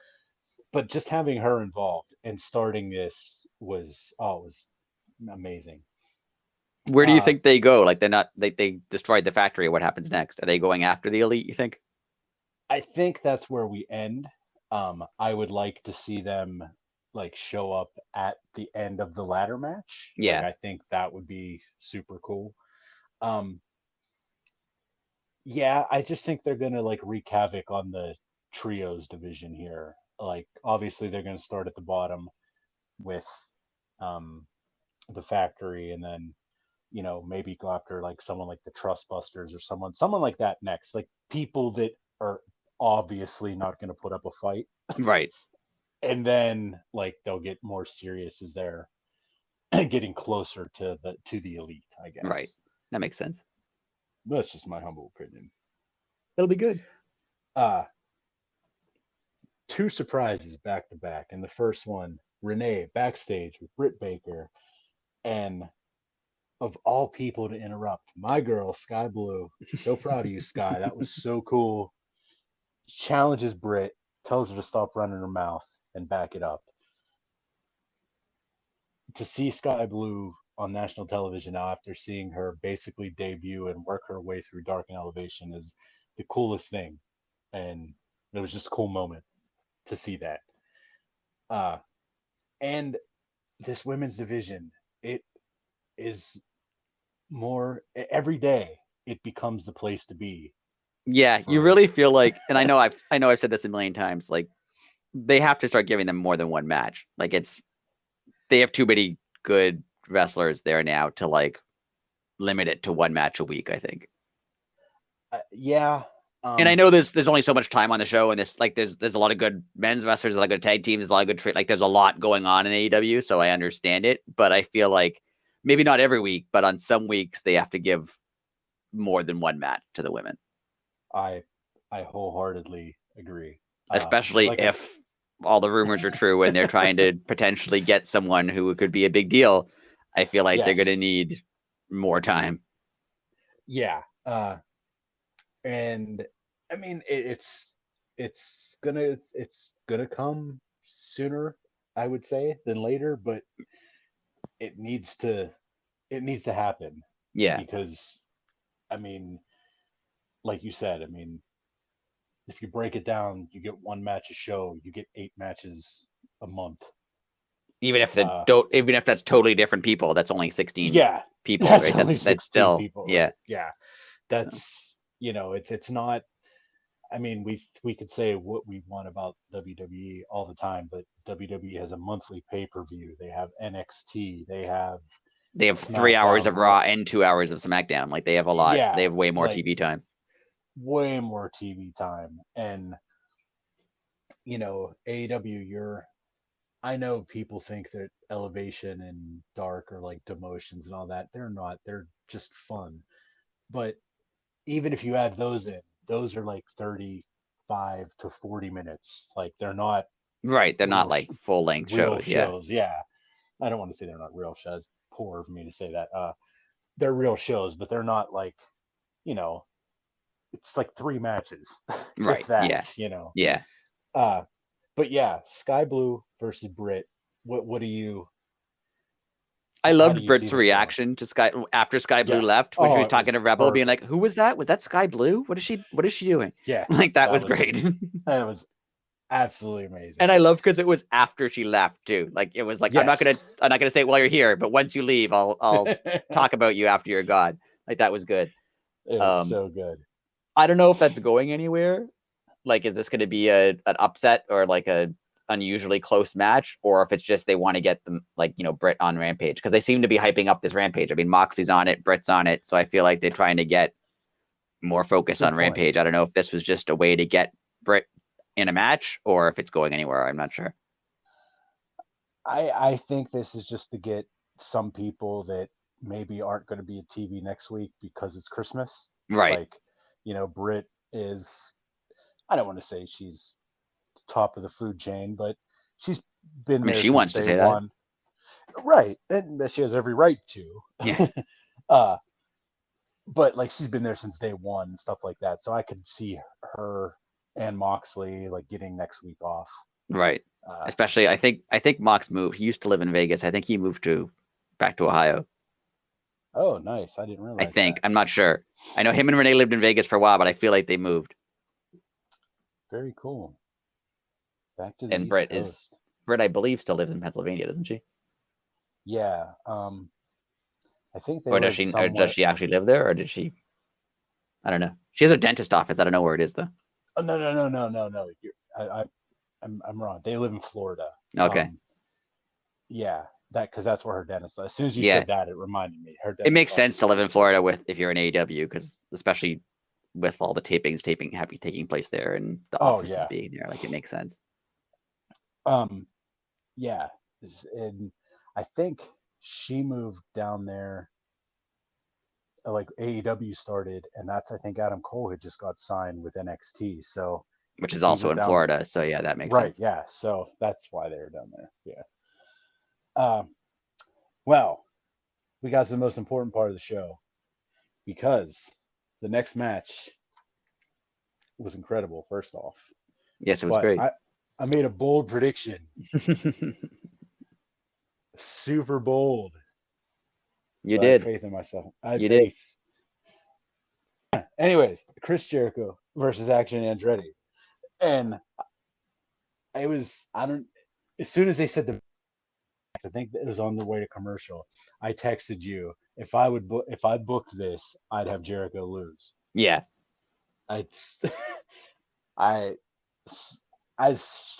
but just having her involved and starting this was amazing. Where do you Uh, think they go? Like they destroyed the factory. What happens next? Are they going after the elite, you think? I think that's where we end. I would like to see them like show up at the end of the ladder match. Like Yeah. I think that would be super cool. Um, yeah, I just think they're gonna like wreak havoc on the trios division here. Like obviously they're gonna start at the bottom with um the factory and then you know maybe go after like someone like the Trust Busters or someone like that next. Like people that are obviously not gonna put up a fight. Right. And then like they'll get more serious as they're getting closer to the elite, I Right. guess. That makes sense. That's just my humble opinion. It'll be good. Uh two surprises back to back. And the first one, Renee backstage with Britt Baker, and of all people to interrupt, my girl Sky Blue. So proud of you, Sky. That was so cool. Challenges Britt, tells her to stop running her mouth and back it up. To see Sky Blue on national television now after seeing her basically debut and work her way through Dark and Elevation is the coolest thing. And it was just a cool moment to see that. Uh, and this women's division, it is more every day it becomes the place to be Yeah, you for really feel like, and I know I've said this a million times. Like they have to start giving them more than one match. Like they have too many good wrestlers there now to like limit it to one match a week. I think. yeah, And I know there's only so much time on the show, and there's a lot of good men's wrestlers, a lot of good tag teams, a lot of good like there's a lot going on in AEW, so I understand it. But I feel like maybe not every week, but on some weeks they have to give more than one match to the women. I wholeheartedly agree. Especially Like if all the rumors are true and they're trying to potentially get someone who could be a big deal. I feel like they're going to need more time. Yeah. And I mean, it's gonna come sooner, I would say, than later, but it needs to happen. Yeah. Because I mean, like you said, I mean, if you break it down, you get one match a show, you get 8 matches a month. Even if that's totally different people, that's only 16 people, that's right? only That's 16 still people, yeah. right? Yeah. That's it's not. I mean, we could say what we want about WWE all the time, but WWE has a monthly pay-per-view. They have NXT. They have 3 hours of Raw and 2 hours of SmackDown. Like they have a lot. Yeah, They have way more like, TV time. Way more TV time. And AEW, I know people think that Elevation and Dark are like demotions and all that. They're not. They're just fun. But even if you add those in, those are like 35 to 40 minutes. Like they're not right. They're not like full length real shows. Yeah. shows. Yeah. I don't want to say they're not real shows. Poor of me to say that. They're real shows, but they're not like, it's like 3 matches. Right. If that, yeah. Yeah. But yeah, Sky Blue versus Britt. What do you? I loved Britt's reaction to Sky after Sky Blue left when she was talking to Rebel, being like, "Who was that? Was that Sky Blue? What is she doing?" Yeah, like that was great. That was absolutely amazing. And I love because it was after she left too. Like it was like I'm not gonna say it while you're here, but once you leave, I'll talk about you after you're gone. Like that was good. It was so good. I don't know if that's going anywhere. Like, is this going to be an upset or like a unusually close match, or if it's just they want to get them Britt on Rampage, because they seem to be hyping up this Rampage. I mean, Moxley's on it, Britt's on it, so I feel like they're trying to get more focus on Rampage. I don't know if this was just a way to get Britt in a match or if it's going anywhere. I'm not sure. I think this is just to get some people that maybe aren't going to be at TV next week because it's Christmas. Right. Like, Britt is, I don't want to say she's top of the food chain, but she's been there she since wants to say one. That. Right. And she has every right to. Yeah. But like she's been there since day one and stuff like that. So I could see her and Moxley like getting next week off. Right. Especially, I think Mox moved. He used to live in Vegas. I think he moved back to Ohio. Oh, nice. I didn't realize. I think. I'm not sure. I know him and Renee lived in Vegas for a while, but I feel like they moved. Very cool. Back to the East Coast. Britt, I believe, still lives in Pennsylvania, doesn't she? Yeah. I think they. Or does she actually live there, or did she? I don't know. She has a dentist office. I don't know where it is though. Oh, no. I'm wrong. They live in Florida. Okay. Yeah, because that's where her dentist. As soon as you said that, it reminded me. It makes sense to live in Florida if you're an AEW, because especially with all the tapings taking place there and the offices being there, like it makes sense. Yeah, and I think she moved down there. Like AEW started, and that's I think Adam Cole had just got signed with NXT, so which is also in Florida. So yeah, that makes sense. Right, yeah. So that's why they're down there. Yeah. Well, we got to the most important part of the show, because the next match was incredible. First off, yes, it was great. I made a bold prediction. Super bold. You did. I had faith in myself. I had faith. Did. Anyways, Chris Jericho versus Action Andretti. And as soon as they said I think it was on the way to commercial, I texted you, if I booked this, I'd have Jericho lose. Yeah. I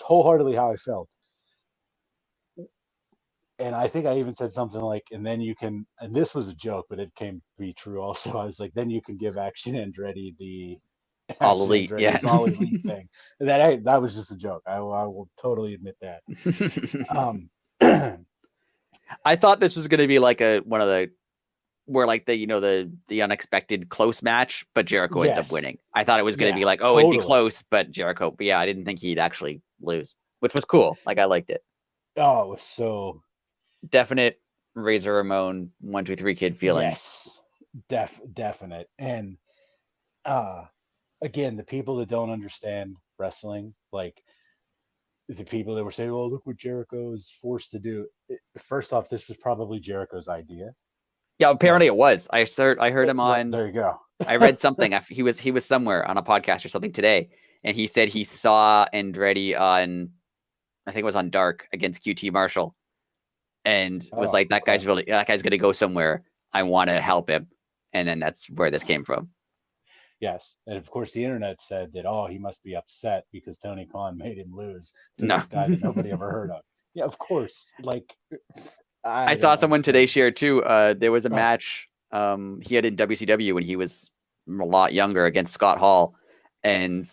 wholeheartedly how I felt. And I think I even said something like, and then you can, and this was a joke, but it came to be true also. I was like, then you can give Action Andretti the All Action elite, yeah. Andretti's all elite thing. That was just a joke. I will totally admit that. I thought this was going to be like one of the where like the unexpected close match, but Jericho ends up winning. I thought it was going to be like, oh, it'd be close, but Jericho. But yeah, I didn't think he'd actually lose, which was cool. Like I liked it. Oh, it was so definite Razor Ramon 1 2 3 Kid feelings. Yes, definite. And again, the people that don't understand wrestling, like the people that were saying, "Oh, look what Jericho is forced to do." First off, this was probably Jericho's idea. Yeah, apparently it was. I heard him on. There you go. I read something. He was somewhere on a podcast or something today, and he said he saw Andretti on, I think it was on Dark against QT Marshall, and was like, that guy's going to go somewhere. I want to help him, and then that's where this came from. Yes, and of course the internet said that, oh, he must be upset because Tony Khan made him lose to this guy that nobody ever heard of. Yeah, of course. Like I saw someone today share too. There was a match he had in WCW when he was a lot younger against Scott Hall, and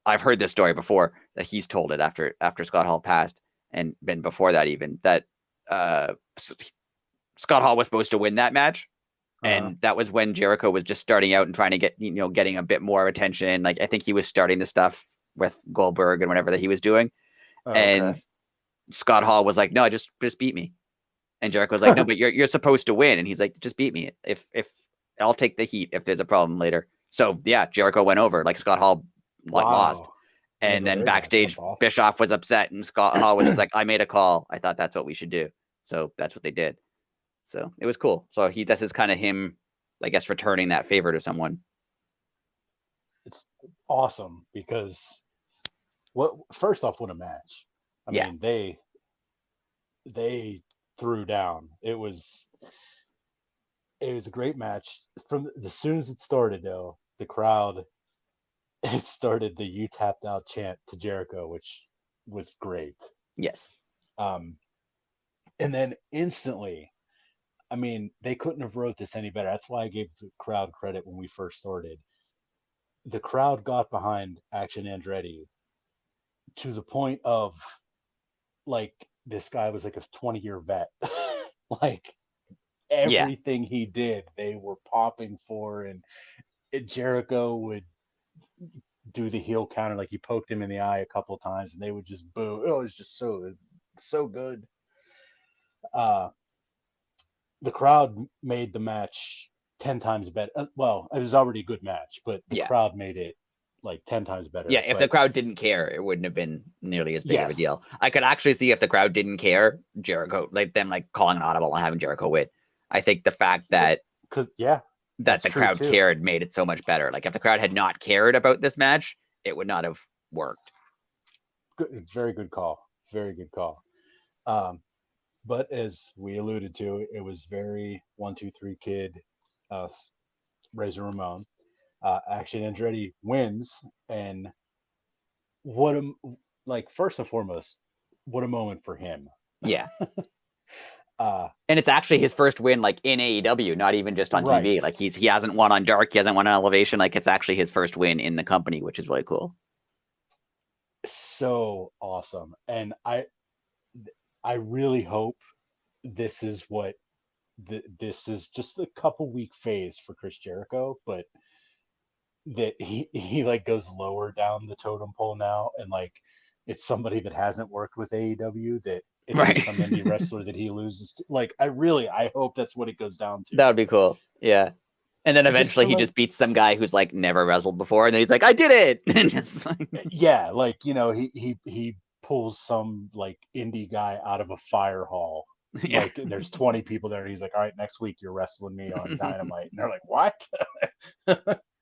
I've heard this story before that he's told it after Scott Hall passed, and been before that even, that Scott Hall was supposed to win that match. And that was when Jericho was just starting out and trying to get, getting a bit more attention. Like I think he was starting the stuff with Goldberg and whatever that he was doing. And Scott Hall was like, no, just beat me. And Jericho was like, no, but you're supposed to win. And he's like, just beat me. If I'll take the heat if there's a problem later. So yeah, Jericho went over, like Scott Hall lost. And then backstage, awesome. Bischoff was upset, and Scott Hall was just like, I made a call. I thought that's what we should do. So that's what they did. So it was cool. So this is kind of him, I guess, returning that favor to someone. It's awesome because first off, what a match. I mean, they threw down. It was a great match. From as soon as it started, though, the crowd, it started the "You tapped out" chant to Jericho, which was great. Yes. And then instantly, I mean, they couldn't have wrote this any better. That's why I gave the crowd credit when we first started. The crowd got behind Action Andretti to the point of, like, this guy was like a 20-year vet. Like, everything he did, they were popping for, and Jericho would do the heel counter, like he poked him in the eye a couple of times, and they would just boo. It was just so good. The crowd made the match 10 times better. Well, it was already a good match, but the crowd made it like 10 times better. Yeah, if the crowd didn't care, it wouldn't have been nearly as big of a deal. I could actually see if the crowd didn't care, Jericho, like them like calling an audible and having Jericho win. I think the fact that that the crowd cared made it so much better. Like if the crowd had not cared about this match, it would not have worked. Good, very good call. Very good call. But as we alluded to, it was very 1 2 3 Kid, Razor Ramon. Action Andretti wins, and first and foremost, what a moment for him. Yeah. And it's actually his first win, like in AEW, not even just on TV. Like he hasn't won on Dark, he hasn't won on Elevation. Like it's actually his first win in the company, which is really cool. So awesome, and I really hope this is what this is just a couple week phase for Chris Jericho, but that he like goes lower down the totem pole now, and like it's somebody that hasn't worked with AEW, that it's some indie wrestler that he loses to. Like I hope that's what it goes down to. That would be cool. Yeah. And then eventually he just beats some guy who's like never wrestled before, and then he's like, I did it. And just like... Yeah, like he pulls some like indie guy out of a fire hall. Yeah. Like there's 20 people there, and he's like, all right, next week you're wrestling me on Dynamite. And they're like, what?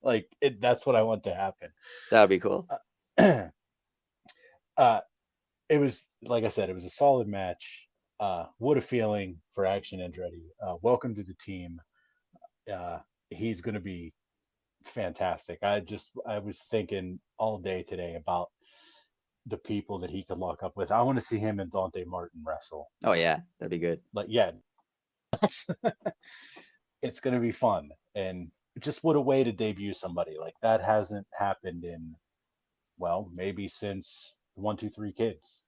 Like that's what I want to happen. That would be cool. It was, like I said, it was a solid match. What a feeling for Action Andretti. Welcome to the team. He's going to be fantastic. I was thinking all day today about the people that he could lock up with. I want to see him and Dante Martin wrestle. Oh yeah, that'd be good. But yeah, it's going to be fun. And just what a way to debut somebody. Like that hasn't happened in, well, maybe since the 1, 2, 3 Kids,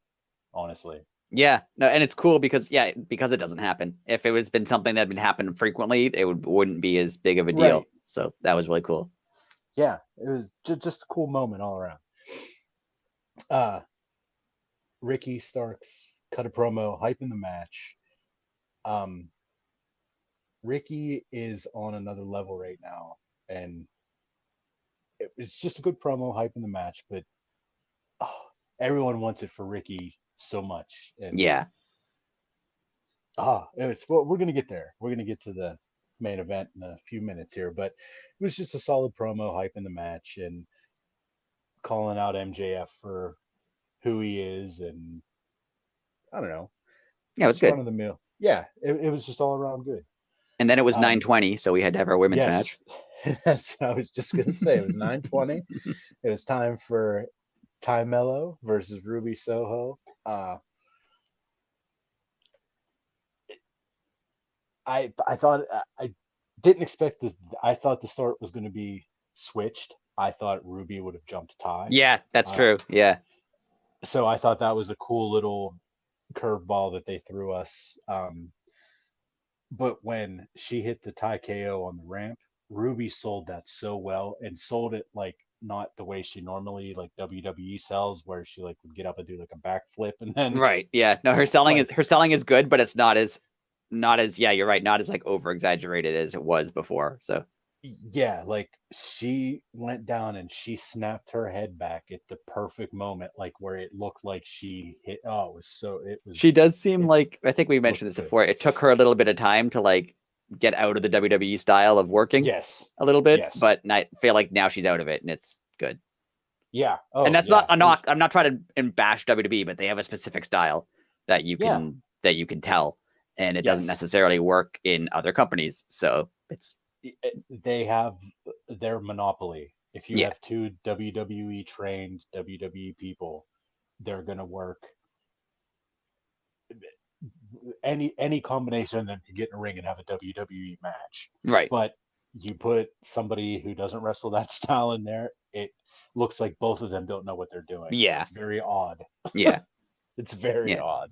honestly. Yeah, no, and it's cool because because it doesn't happen. If it was been something that had been happening frequently, it wouldn't be as big of a deal. Right. So that was really cool. Yeah, it was just a cool moment all around. Uh, Ricky Starks cut a promo, hyping the match. Um, Ricky is on another level right now, and it's just a good promo, hyping the match. But oh, everyone wants it for Ricky so much, and Yeah, it's well, we're gonna get there. We're gonna get to the main event in a few minutes here, but it was just a solid promo, hyping the match, and calling out MJF for who he is, and I don't know, yeah, it was just good. run of the mill. Yeah, it was just all around good. And then it was Um, 9:20, so we had to have our women's match. yes, that's I was just gonna say. It was 9:20. It was time for Tay Melo versus Ruby Soho. I thought I didn't expect this. I thought the start was going to be switched. I thought Ruby would have jumped Ty. Yeah, that's Uh, true. Yeah, so I thought that was a cool little curveball that they threw us. But when she hit the Ty KO on the ramp, Ruby sold that so well and sold it like not the way she normally like WWE sells, where she like would get up and do like a backflip and then right. Yeah, no, her just selling like is good, but it's not as yeah, you're right, not as like over exaggerated as it was before. So yeah, like she went down and she snapped her head back at the perfect moment, like where it looked like she hit. Oh, she does seem it like, I think we looked mentioned this good. before. It took her a little bit of time to like get out of the WWE style of working Yes, a little bit, yes, but I feel like now she's out of it and it's good. yeah. And Oh, that's not yeah. a It was knock. I'm not trying to bash WWE, but they have a specific style that you yeah, can tell, and it doesn't yes. necessarily work in other companies. So it's They have their monopoly. If you yeah, have two WWE trained WWE people, they're gonna work any combination of them can get in a ring and have a WWE match. right, But you put somebody who doesn't wrestle that style in there, it looks like both of them don't know what they're doing. yeah, It's very odd. yeah, It's very yeah. odd.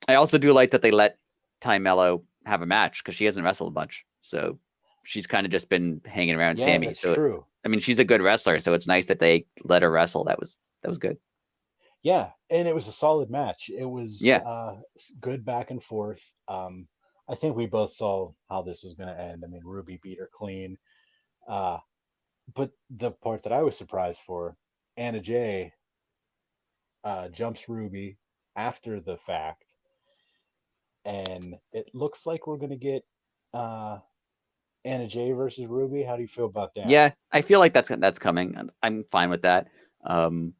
I also do like that they let Tay Melo have a match because she hasn't wrestled much, so she's kind of just been hanging around Yeah, Sammy. that's So true. I mean, she's a good wrestler, so it's nice that they let her wrestle. That was good. Yeah, and it was a solid match. It was Yeah, good back and forth. I think we both saw how this was going to end. I mean, Ruby beat her clean. Uh, but the part that I was surprised for, Anna Jay jumps Ruby after the fact, and it looks like we're going to get uh, Anna Jay versus Ruby. How do you feel about that? yeah. I feel like that's coming. I'm fine with that. Um,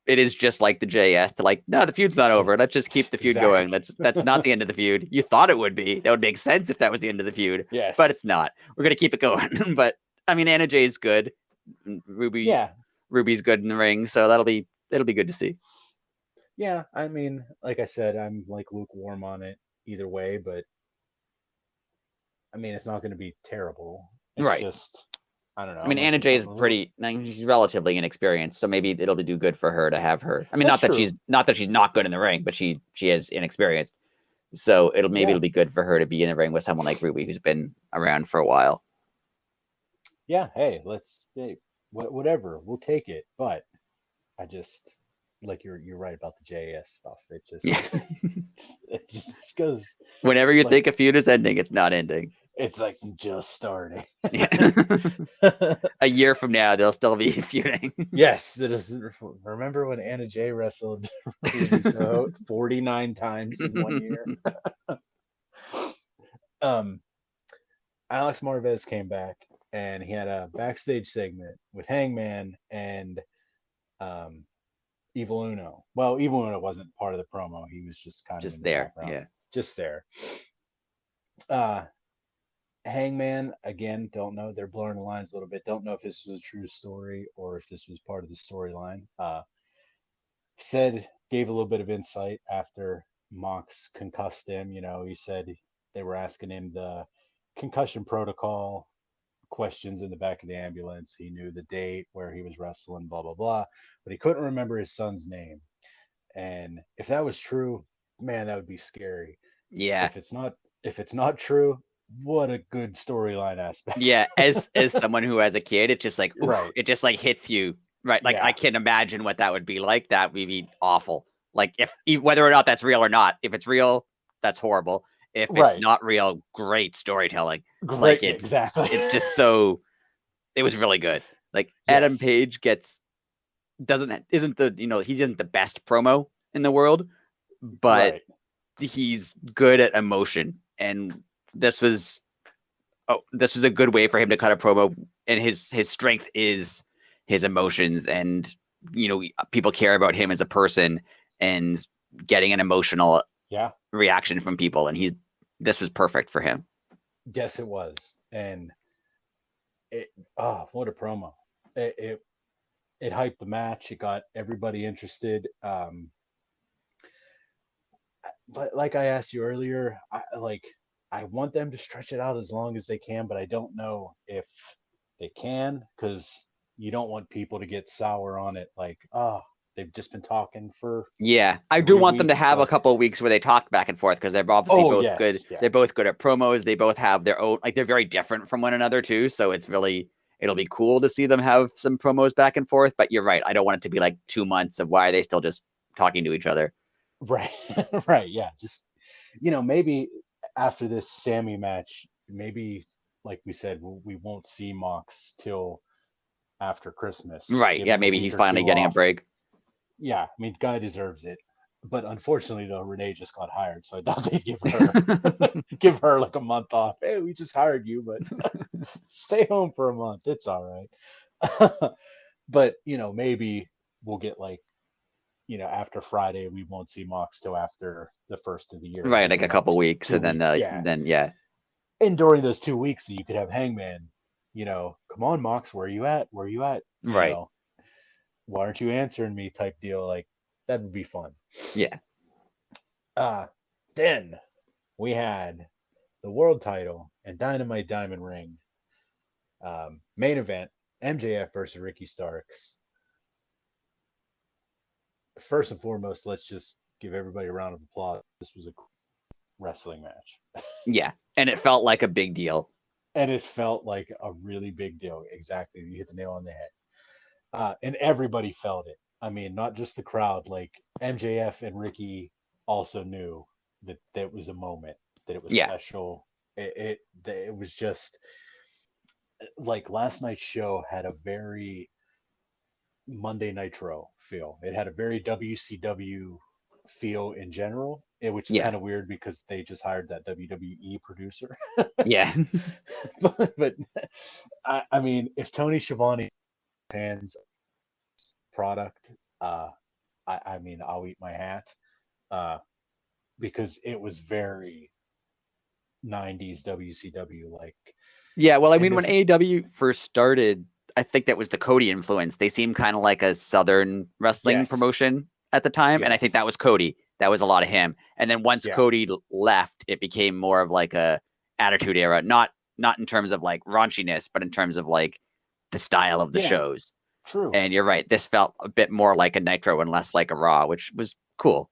it is just like the JS to like, no, the feud's not over. Let's just keep the feud Exactly. going. That's not the end of the feud. You thought it would be. That would make sense if that was the end of the feud, but Yes. it's not. We're gonna keep it going. But I mean, Anna Jay's good. Yeah. Ruby's good in the ring, so it'll be good to see. Yeah. I mean, like I said, I'm like lukewarm on it either way, but I mean, it's not going to be terrible. It's Right. just, I don't I know. mean, Let's Anna get Jay is something a little. she's relatively inexperienced, so maybe it'll do good for her to have her. I mean, That's true. not that she's not good in the ring, but she is inexperienced. So it'll Yeah. be good for her to be in the ring with someone like Ruby who's been around for a while. Yeah. Hey, whatever. We'll take it. But I just, like you're right about the JS stuff. It Yeah. just, it just goes Whenever you like, think a feud is ending, it's not ending. it's like just starting. Yeah. A year from now, they'll still be feuding. Yes, it is. Remember when Anna Jay wrestled Ruby Soho 49 times in 1 year? Um, Alex Marvez came back and he had a backstage segment with Hangman and um, Evil Uno. Well, Evil Uno wasn't part of the promo. He was just kind of Just in the there. background, Yeah. just there. Uh, Hangman, again, don't know. They're blurring the lines a little bit. Don't know if this was a true story or if this was part of the storyline. Gave a little bit of insight after Mox concussed him. You know, he said they were asking him the concussion protocol, questions in the back of the ambulance. He knew the date where he was wrestling, blah blah blah, but he couldn't remember his son's name. And if that was true, man, that would be scary. Yeah. If it's not, if it's not true, what a good storyline aspect. Yeah. As someone who has a kid, it's just like, oof, Right. it just like hits you. Right. Like Yeah. I can imagine what that would be like. That would be awful. Like if whether or not that's real or not. If it's real, that's horrible. If it's Right. not real, great storytelling. Like Great. Exactly. it's just so it was really good. Like Adam Yes. Page isn't the he isn't the best promo in the world, but Right. he's good at emotion, and this was a good way for him to cut a promo, and his strength is his emotions, and people care about him as a person, and getting an emotional Yeah. reaction from people, and this was perfect for him. Yes, it was, and what a promo! It hyped the match. It got everybody interested. But like I asked you earlier, I want them to stretch it out as long as they can, but I don't know if they can, because you don't want people to get sour on it. Like, they've just been talking for Yeah, I do 3 want them to weeks. have a Like, couple of weeks where they talk back and forth, because they're obviously both good. yes, yeah, They're both good at promos. They both have their own, like they're very different from one another too. So it'll be cool to see them have some promos back and forth. But you're right. I don't want it to be like 2 months of why are they still just talking to each other. right, right, yeah. Just maybe after this Sammy match, maybe like we said, we won't see Mox till after Christmas. Right. Give Yeah. him a Maybe week he's or finally two getting a off. break. Yeah, I mean, guy deserves it. But unfortunately, though, Renee just got hired, so I doubt they'd give her like a month off. Hey, we just hired you, but stay home for a month. It's all right. But maybe we'll get like after Friday, we won't see Mox till after the first of the year. Right. Give Like him a couple weeks. 2 And weeks. Yeah, then, yeah. and during those 2 weeks, you could have Hangman. Come on, Mox, where are you at? Where are you at? Right. Why aren't you answering me? Type deal. Like, that would be fun. Yeah. Then we had the world title and Dynamite Diamond Ring. Main event: MJF versus Ricky Starks. First and foremost, let's just give everybody a round of applause. This was a wrestling match. Yeah. And it felt like a big deal. And it felt like a really big deal. Exactly. You hit the nail on the head. And everybody felt it. I mean, not just the crowd. Like, MJF and Ricky also knew that was a moment, that it was Yeah. special. It was just like last night's show had a very Monday Nitro feel. It had a very WCW feel in general, which is Yeah. kind of weird because they just hired that WWE producer. Yeah. but I mean, if Tony Schiavone hands product, I mean, I'll eat my hat, because it was very 90s WCW like. Yeah, well, I And mean, when this, AEW first started, I think that was the Cody influence. They seemed kind of like a Southern wrestling yes, promotion at the time, and I think yes, that was Cody. That was a lot of him. And then once yeah, Cody left, it became more of like a Attitude Era, not in terms of like raunchiness, but in terms of like the style of the yeah, shows. true. And you're right, this felt a bit more like a Nitro and less like a Raw, which was cool.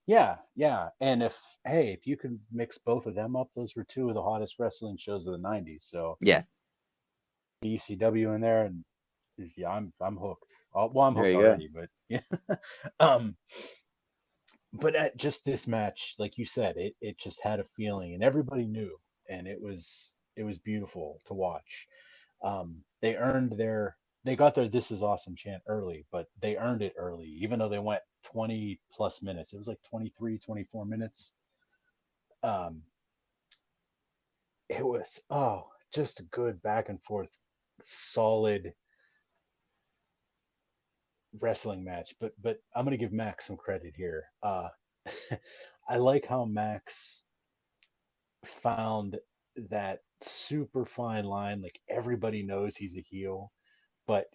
Yeah, yeah. And if you can mix both of them up, those were two of the hottest wrestling shows of the 90s. So Yeah, ECW in there, and yeah, I'm hooked. Well, I'm there hooked you go. already, but yeah. um, but at just this match, like you said, it just had a feeling, and everybody knew, and it was beautiful to watch. They earned they got their "This is awesome" chant early, but they earned it early, even though they went 20 plus minutes. It was like 23, 24 minutes. Um, it was just a good back and forth, solid wrestling match. But I'm gonna give Max some credit here. I like how Max found that super fine line. Like, everybody knows he's a heel, but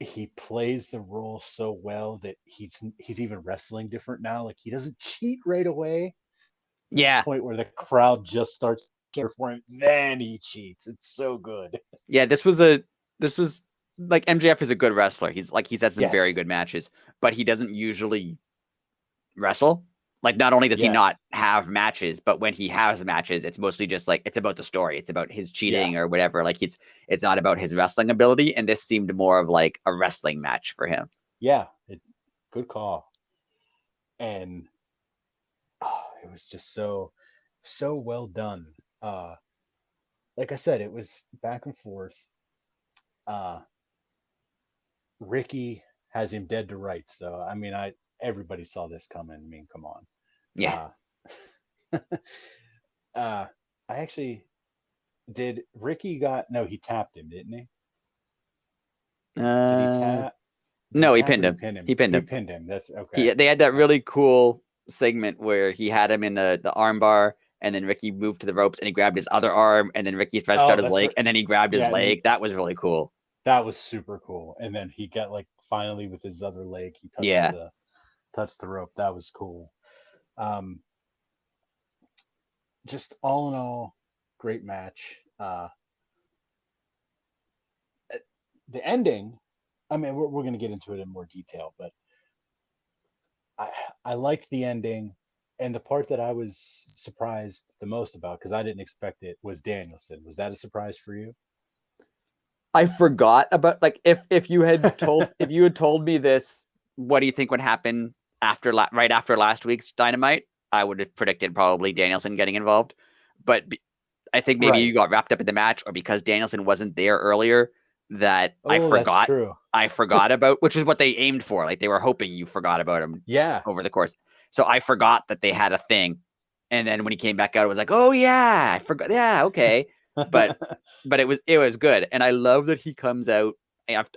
he plays the role so well that he's even wrestling different now. Like, he doesn't cheat right away. Yeah, Point where the crowd just starts care for him, then he cheats. It's so good. Yeah, this was like MJF is a good wrestler. He's had some very good matches, but he doesn't usually wrestle. Like, not only does he not have matches, but when he has matches, it's mostly just like, it's about the story. It's about his cheating or whatever. Like, it's not about his wrestling ability. And this seemed more of like a wrestling match for him. Yeah, good call. And it was just so well done. Like I said, it was back and forth. Ricky has him dead to rights, though. I mean, everybody saw this coming. I mean, come on. Yeah. I actually did. Ricky no, he tapped him, didn't he? Did he tap? No, he pinned him. He pinned him. That's okay. They had that really cool segment where he had him in the arm bar, and then Ricky moved to the ropes and he grabbed his other arm, and then Ricky stretched out his leg, and then he grabbed his leg. That was really cool. That was super cool. And then he got like finally with his other leg, he touched the rope. That was cool. Just all in all, great match. The ending, I mean, we're going to get into it in more detail, but I liked the ending. And the part that I was surprised the most about, because I didn't expect it, was Danielson. Was that a surprise for you? I forgot about, like, if you had told me this, what do you think would happen right after last week's Dynamite? I would have predicted probably Danielson getting involved, but I think maybe you got wrapped up in the match, or because Danielson wasn't there earlier, that I forgot. That's true. I forgot about, which is what they aimed for. Like, they were hoping you forgot about him. Over the course. So I forgot that they had a thing, and then when he came back out, it was like, oh yeah, I forgot. Yeah, okay, but it was good, and I love that he comes out.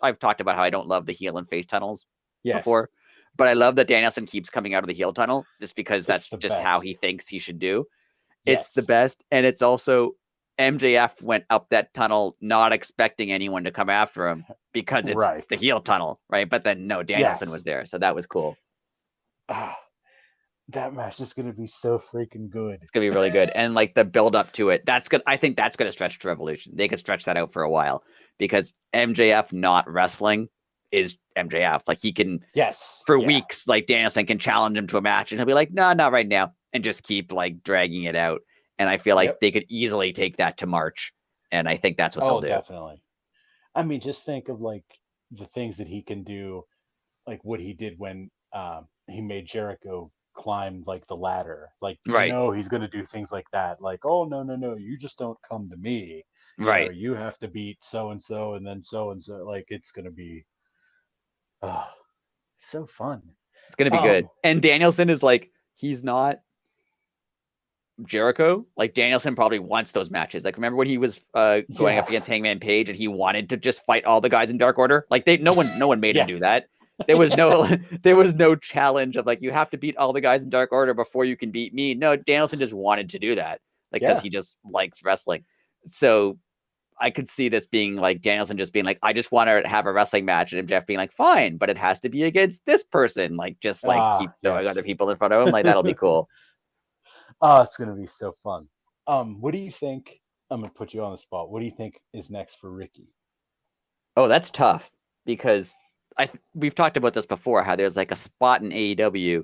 I've talked about how I don't love the heel and face tunnels before, but I love that Danielson keeps coming out of the heel tunnel just because that's just best. How he thinks he should do. It's the best, and it's also MJF went up that tunnel not expecting anyone to come after him because it's the heel tunnel, right? But then no, Danielson was there, so that was cool. That match is going to be so freaking good. It's going to be really good. And like the build up to it, I think that's going to stretch to Revolution. They could stretch that out for a while because MJF not wrestling is MJF. Like, he can, for weeks, like Danielson can challenge him to a match and he'll be like, no, not right now. And just keep like dragging it out. And I feel like they could easily take that to March. And I think that's what they'll do. Definitely. I mean, just think of like the things that he can do, like what he did when he made Jericho climb like the ladder. Like, he's going to do things like that. Like, oh, no, you just don't come to me. You have to beat so-and-so and then so-and-so. Like, it's going to be so fun. It's going to be good. And Danielson is like, he's not Jericho. Like, Danielson probably wants those matches. Like, remember when he was going up against Hangman Page and he wanted to just fight all the guys in Dark Order? Like, no one made him do that. There was no challenge of like, you have to beat all the guys in Dark Order before you can beat me. No, Danielson just wanted to do that, like, because he just likes wrestling. So I could see this being like Danielson just being like, I just want to have a wrestling match, and MJF being like, fine, but it has to be against this person. Like, just like keep throwing other people in front of him. Like, that'll be cool. It's gonna be so fun. What do you think? I'm gonna put you on the spot. What do you think is next for Ricky? Oh, that's tough because we've talked about this before, how there's like a spot in AEW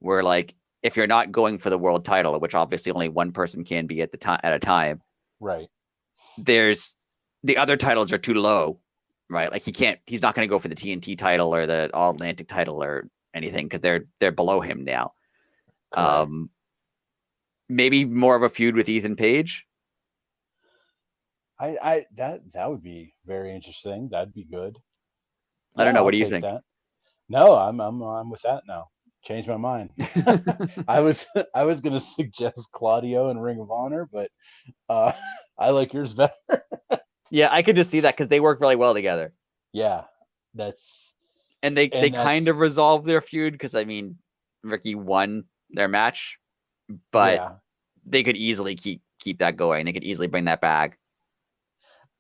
where, like, if you're not going for the world title, which obviously only one person can be at a time, right? There's the other titles are too low, right? Like, he's not going to go for the TNT title or the All Atlantic title or anything because they're below him now. Correct. Maybe more of a feud with Ethan Page. That would be very interesting. That'd be good. I don't know. What do you think? That. No, I'm with that now. Changed my mind. I was gonna suggest Claudio and Ring of Honor, but I like yours better. Yeah, I could just see that because they work really well together. Yeah, and they kind of resolved their feud because, I mean, Ricky won their match, but they could easily keep that going. They could easily bring that back.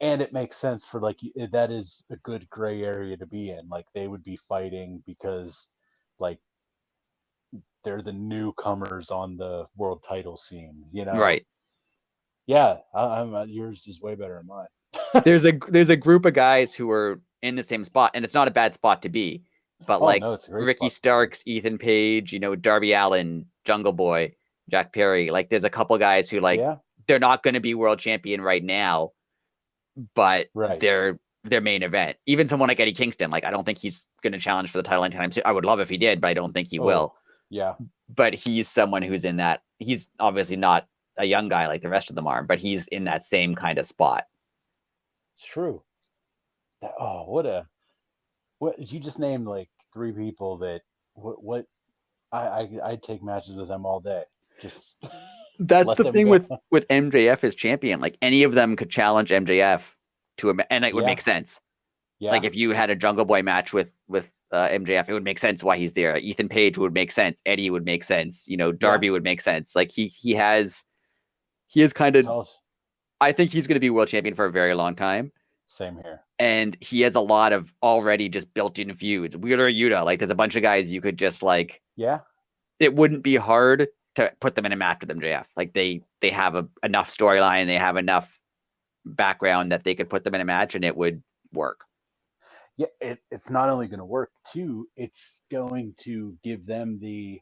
And it makes sense for, like, that is a good gray area to be in. Like, they would be fighting because, like, they're the newcomers on the world title scene, Right. Yeah, I'm yours is way better than mine. There's a group of guys who are in the same spot, and it's not a bad spot to be. But Oh like no, it's a great Ricky spot to be in. Starks, Ethan Page, Darby Allin, Jungle Boy, Jack Perry, like there's a couple guys who like Yeah, they're not going to be world champion right now, but right. they're their main event. Even someone like Eddie Kingston, like I don't think he's going to challenge for the title anytime soon. I would love if he did, but I don't think he will. Oh, yeah. But he's someone who's in that. He's obviously not a young guy like the rest of them are, but he's in that same kind of spot. It's true. Oh, what you just named like three people that what I'd take matches with them all day. Just That's let the them thing go. with MJF as champion. Like any of them could challenge MJF to a, and it would Yeah, make sense. Like yeah. if you had a Jungle Boy match with MJF, it would make sense why he's there. Ethan Page would make sense. Eddie would make sense. Yeah. Darby would make sense. Like he is kind It's of. all I think he's going to be world champion for a very long time. same here. And he has a lot of already just built-in feuds. Wheeler Yuta, like there's a bunch of guys you could just like. Yeah. It wouldn't be hard to put them in a match with MJF. Like they have enough storyline, they have enough background that they could put them in a match and it would work. Yeah, it's not only going to work too, it's going to give them the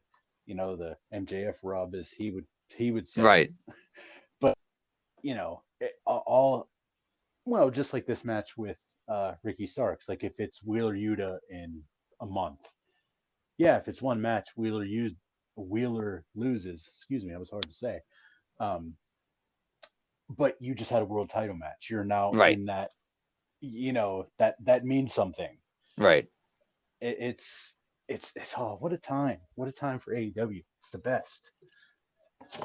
MJF rub, as he would say. Right. But all well, just like this match with Ricky Starks. Like if it's Wheeler Yuta in a month, yeah. If it's one match, Wheeler loses. Excuse me, that was hard to say. Um, but you just had a world title match. You're now Right. in that. That means something. Right. It's what a time. What a time for AEW. It's the best.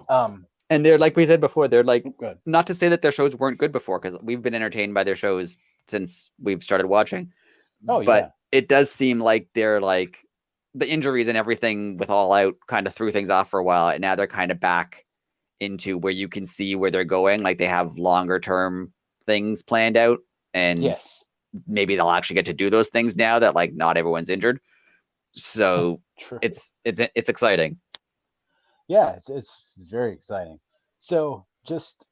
Um, And they're like we said before, they're like good. not to say that their shows weren't good before, because we've been entertained by their shows since we've started watching. Oh But yeah. it does seem like they're like the injuries and everything with All Out kind of threw things off for a while, and now they're kind of back into where you can see where they're going. Like they have longer term things planned out, and Yes. maybe they'll actually get to do those things now that like not everyone's injured. So True. it's exciting. Yeah, it's very exciting. So just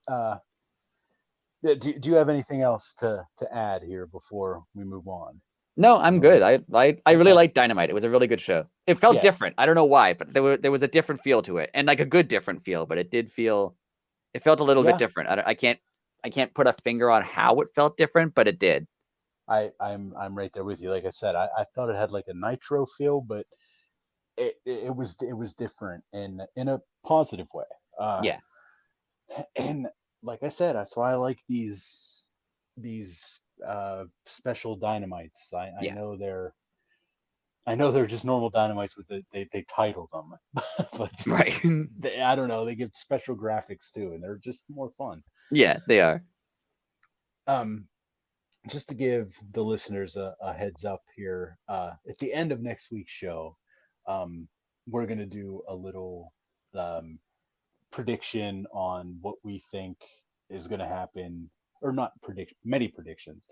do you have anything else to add here before we move on? No, I'm good. I really Okay. liked Dynamite. It was a really good show. It felt Yes. different. I don't know why, but there was a different feel to it, and like a good different feel. But it felt a little bit different. I can't put a finger on how it felt different, but it did. I'm right there with you. Like I said, I thought it had like a Nitro feel, but it was different in a positive way. Yeah. And like I said, that's why I like these special dynamites. I Yeah. know they're just normal dynamites with they title them, but Right. I don't know. They give special graphics too, and they're just more fun. Yeah, they are. Um, just to give the listeners a heads up here, at the end of next week's show, um, we're gonna do a little um, prediction on what we think is going to happen, or not predict many predictions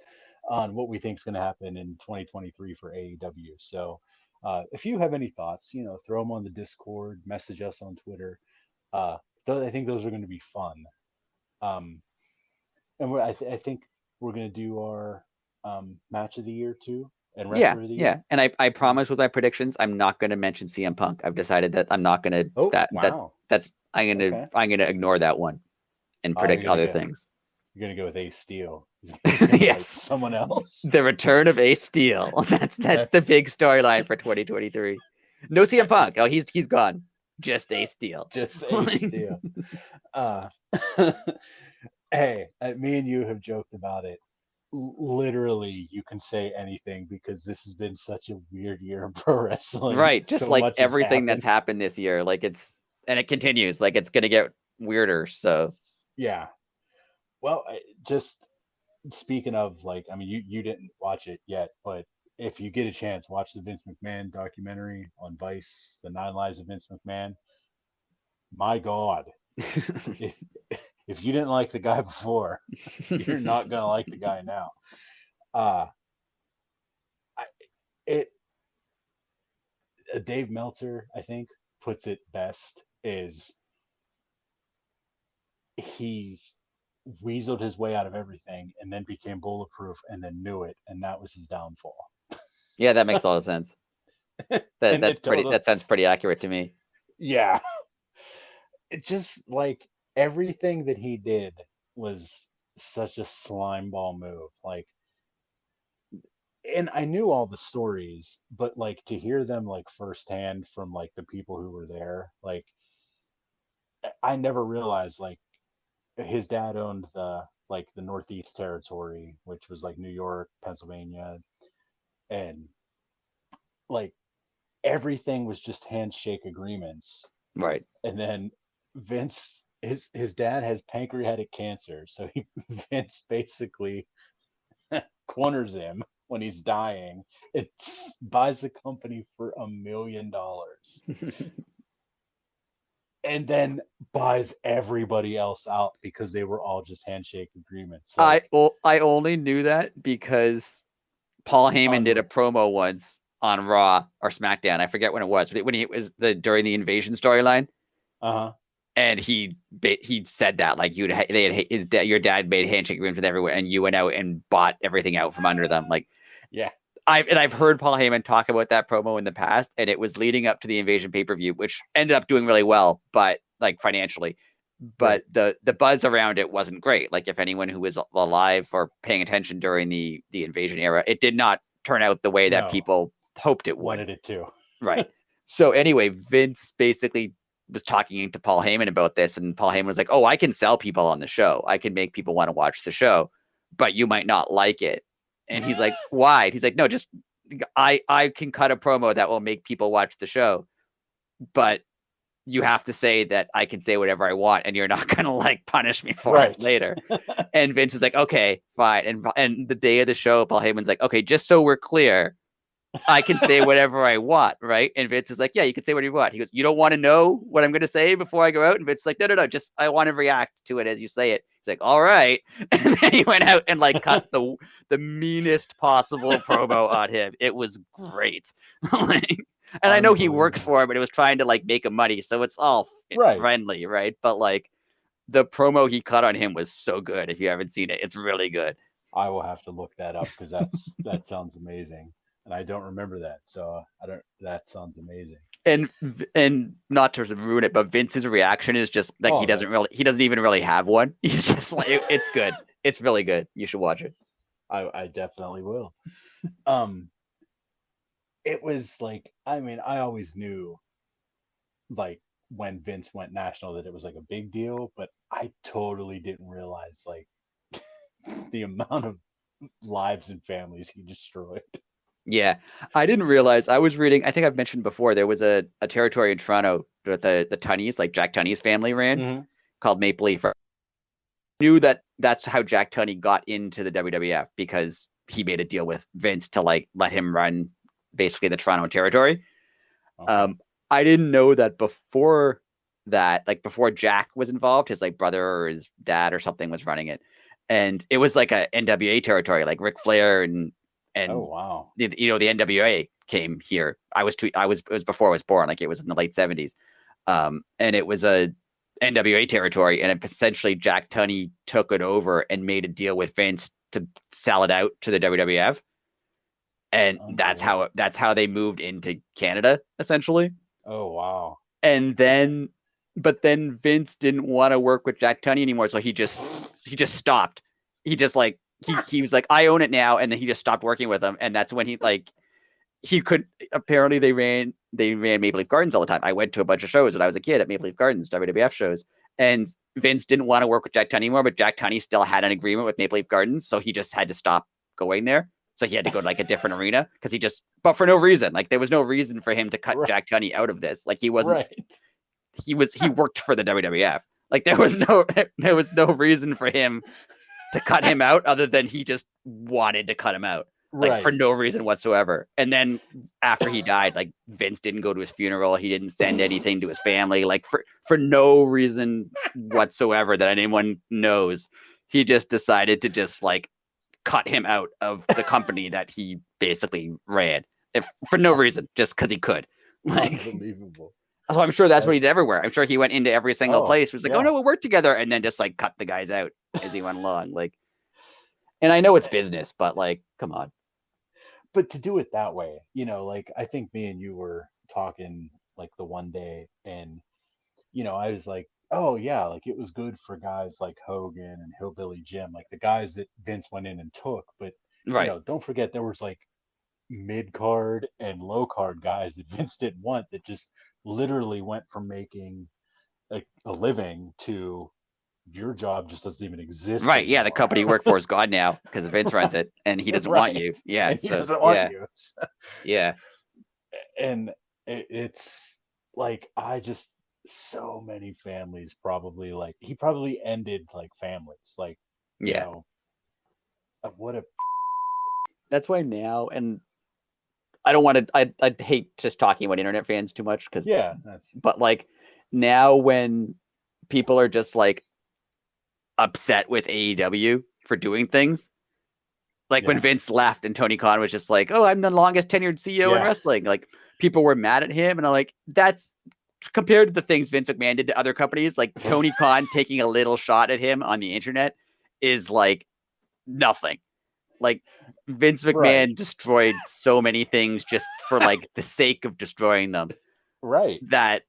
on what we think is going to happen in 2023 for AEW. So if you have any thoughts, throw them on the Discord, message us on Twitter. I think those are going to be fun. Um, and I think we're going to do our match of the year too, and wrestler of the year. Yeah. And I promise with my predictions, I'm not going to mention CM Punk. I've decided that I'm not going to. Oh, wow. I'm gonna ignore that one and predict other things. You're gonna go with Ace Steel. He's gonna Yes. fight someone else. The return of Ace Steel. That's the big storyline for 2023. No CM Punk. Oh, he's gone. Just Ace Steel. Just Ace Steel. Hey, me and you have joked about it. Literally, you can say anything because this has been such a weird year of pro wrestling. Right. Just so like much everything that's happened this year. Like and it continues. Like it's gonna get weirder. So yeah. Well, just speaking of, like, I mean, you didn't watch it yet, but if you get a chance, watch the Vince McMahon documentary on Vice, The 9 Lives of Vince McMahon. My God, if you didn't like the guy before, you're not gonna like the guy now. It Dave Meltzer, I think, puts it best. Is he weaseled his way out of everything and then became bulletproof and then knew it, and that was his downfall. Yeah, that makes a lot of sense. That sounds pretty accurate to me. Yeah. It just like everything that he did was such a slime ball move. Like, and I knew all the stories, but like to hear them like firsthand from like the people who were there, like I never realized like his dad owned the Northeast Territory, which was like New York, Pennsylvania, and like everything was just handshake agreements. Right. And then Vince, his dad has pancreatic cancer, so Vince basically corners him when he's dying. It buys the company for $1 million, and then buys everybody else out because they were all just handshake agreements. Like, I only knew that because Paul Heyman did a promo once on Raw or SmackDown. I forget when it was. When he was during the Invasion storyline. And he said that like your dad made handshake agreements with everyone, and you went out and bought everything out from under them. Like, yeah. I've heard Paul Heyman talk about that promo in the past, and it was leading up to the Invasion pay-per-view, which ended up doing really well, but like financially. But right. the buzz around it wasn't great. Like, if anyone who was alive or paying attention during the Invasion era, it did not turn out the way that people hoped it would. Wanted it to. Right. So anyway, Vince basically was talking to Paul Heyman about this, and Paul Heyman was like, "Oh, I can sell people on the show. I can make people want to watch the show, but you might not like it." And he's like, "Why?" He's like, "No, just I can cut a promo that will make people watch the show, but you have to say that I can say whatever I want, and you're not gonna like punish me for it later." And Vince is like, "Okay, fine." And the day of the show, Paul Heyman's like, "Okay, just so we're clear, I can say whatever I want, right?" And Vince is like, "Yeah, you can say whatever you want." He goes, "You don't want to know what I'm going to say before I go out?" And Vince is like, No, just I want to react to it as you say it." He's like, "All right." And then he went out and like cut the meanest possible promo on him. It was great. And I know he works for him, but it was trying to like make him money, so it's all friendly, right? But like the promo he cut on him was so good. If you haven't seen it, it's really good. I will have to look that up because that sounds amazing. And I don't remember that, so that sounds amazing. And not to ruin it, but Vince's reaction is just like he doesn't even really have one. He's just like, it's good. It's really good. You should watch it. I definitely will. It was like, I mean, I always knew like when Vince went national that it was like a big deal, but I totally didn't realize like the amount of lives and families he destroyed. Yeah, I didn't realize. I was reading, I think I've mentioned before, there was a territory in Toronto that the Tunneys, like Jack Tunney's family ran, called Maple Leaf. I knew that's how Jack Tunney got into the WWF, because he made a deal with Vince to like let him run basically the Toronto territory. Okay. I didn't know that before that, like before Jack was involved, his like brother or his dad or something was running it. And it was like a NWA territory, like Ric Flair and oh wow, the NWA came here. It was before I was born, like it was in the late 70s, and it was a NWA territory, and essentially Jack Tunney took it over and made a deal with Vince to sell it out to the WWF, and that's how they moved into Canada essentially. Oh wow. And then Vince didn't want to work with Jack Tunney anymore, so he just stopped. He just like he was like, "I own it now," and then he just stopped working with them. And that's when he could, apparently they ran Maple Leaf Gardens all the time. I went to a bunch of shows when I was a kid at Maple Leaf Gardens, WWF shows, and Vince didn't want to work with Jack Tunney anymore, but Jack Tunney still had an agreement with Maple Leaf Gardens, so he just had to stop going there. So he had to go to like a different arena because but for no reason. Like there was no reason for him to cut Jack Tunney out of this. Like he wasn't. He worked for the WWF. Like there was no reason for him to cut him out other than he just wanted to cut him out, like for no reason whatsoever. And then after he died, like Vince didn't go to his funeral. He didn't send anything to his family, like for no reason whatsoever that anyone knows. He just decided to just like cut him out of the company that he basically ran for no reason, just because he could. Like, unbelievable. So I'm sure that's what he did everywhere. I'm sure he went into every single place. Was like, "Oh no, we'll work together," and then just like cut the guys out. as he went along. Like, and I know it's business, but like, come on. But to do it that way, like I think me and you were talking like the one day, and I was like, oh yeah, like it was good for guys like Hogan and Hillbilly Jim, like the guys that Vince went in and took. But Right. don't forget there was like mid card and low card guys that Vince didn't want, that just literally went from making a living to your job just doesn't even exist Right. Yeah. The anymore. company you work for is gone now because Vince runs it and he doesn't want Right. you. Yeah. And he So, doesn't want yeah. you. Yeah. And it's like, so many families probably, like he probably ended like families, like, Yeah. What a That's why now, and I don't want to, I hate just talking about internet fans too much because, but like now when people are just like upset with AEW for doing things, like when Vince left and Tony Khan was just like, oh, I'm the longest tenured CEO in wrestling. Like people were mad at him. And I'm like, that's compared to the things Vince McMahon did to other companies, like Tony Khan taking a little shot at him on the internet is like nothing. Like Vince McMahon destroyed so many things just for like the sake of destroying them. Right. That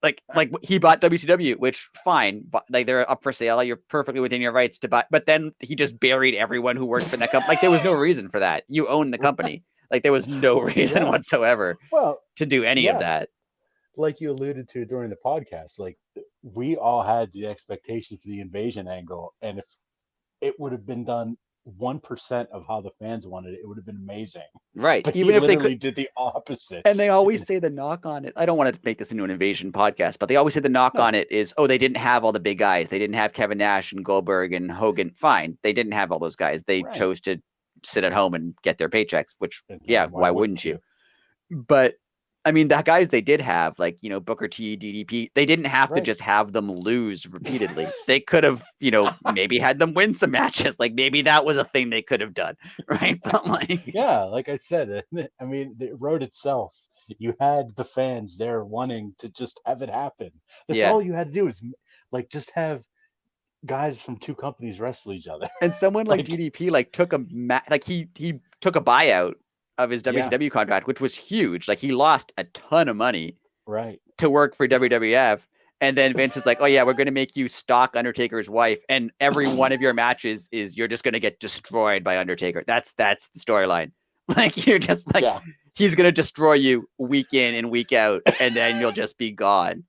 like he bought WCW, which fine, but like they're up for sale. You're perfectly within your rights to buy, but then he just buried everyone who worked for that company. Like there was no reason for that. You own the company. Like there was no reason whatsoever to do any of that. Like you alluded to during the podcast, like we all had the expectation for the invasion angle, and if it would have been done 1% of how the fans wanted it, it would have been amazing. Right. But even if they did the opposite. And they always say the knock on it. I don't want to make this into an invasion podcast, but they always say the knock on it is, oh, they didn't have all the big guys. They didn't have Kevin Nash and Goldberg and Hogan. Fine. They didn't have all those guys. They chose to sit at home and get their paychecks, which, why wouldn't you? But I mean, the guys they did have, like, Booker T, DDP, they didn't have to just have them lose repeatedly. They could have, maybe had them win some matches. Like maybe that was a thing they could have done. Right. But like, like I said, I mean, the road itself, you had the fans there wanting to just have it happen. That's all you had to do is like, just have guys from two companies wrestle each other. And someone like DDP, like took he took a buyout of his WCW contract, which was huge. Like he lost a ton of money to work for WWF. And then Vince was like, oh yeah, we're going to make you stalk Undertaker's wife. And every one of your matches is you're just going to get destroyed by Undertaker. That's the storyline. Like you're just like, he's going to destroy you week in and week out. And then you'll just be gone.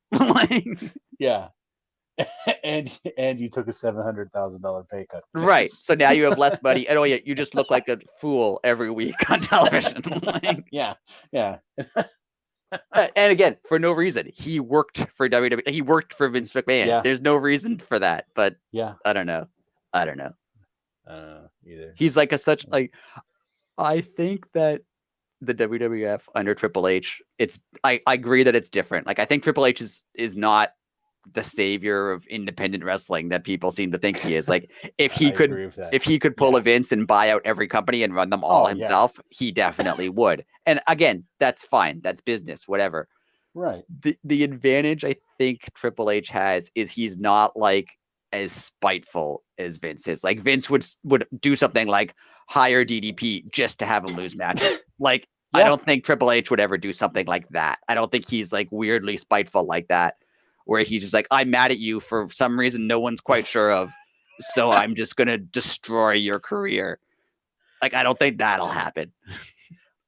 And you took a $700,000 pay cut. Right. So now you have less money. And you just look like a fool every week on television. And again, for no reason. He worked for WWE. He worked for Vince McMahon. There's no reason for that. But I don't know. Either. He's like I think that the WWF under Triple H, I agree that it's different. Like I think Triple H is not the savior of independent wrestling that people seem to think he is. Like if he could pull a Vince and buy out every company and run them all himself, he definitely would. And again, that's fine. That's business, whatever. Right. The advantage I think Triple H has is he's not like as spiteful as Vince is. Like Vince would do something like hire DDP just to have him lose matches. Like I don't think Triple H would ever do something like that. I don't think he's like weirdly spiteful like that, where he's just like, I'm mad at you for some reason no one's quite sure of, so I'm just going to destroy your career. Like, I don't think that'll happen.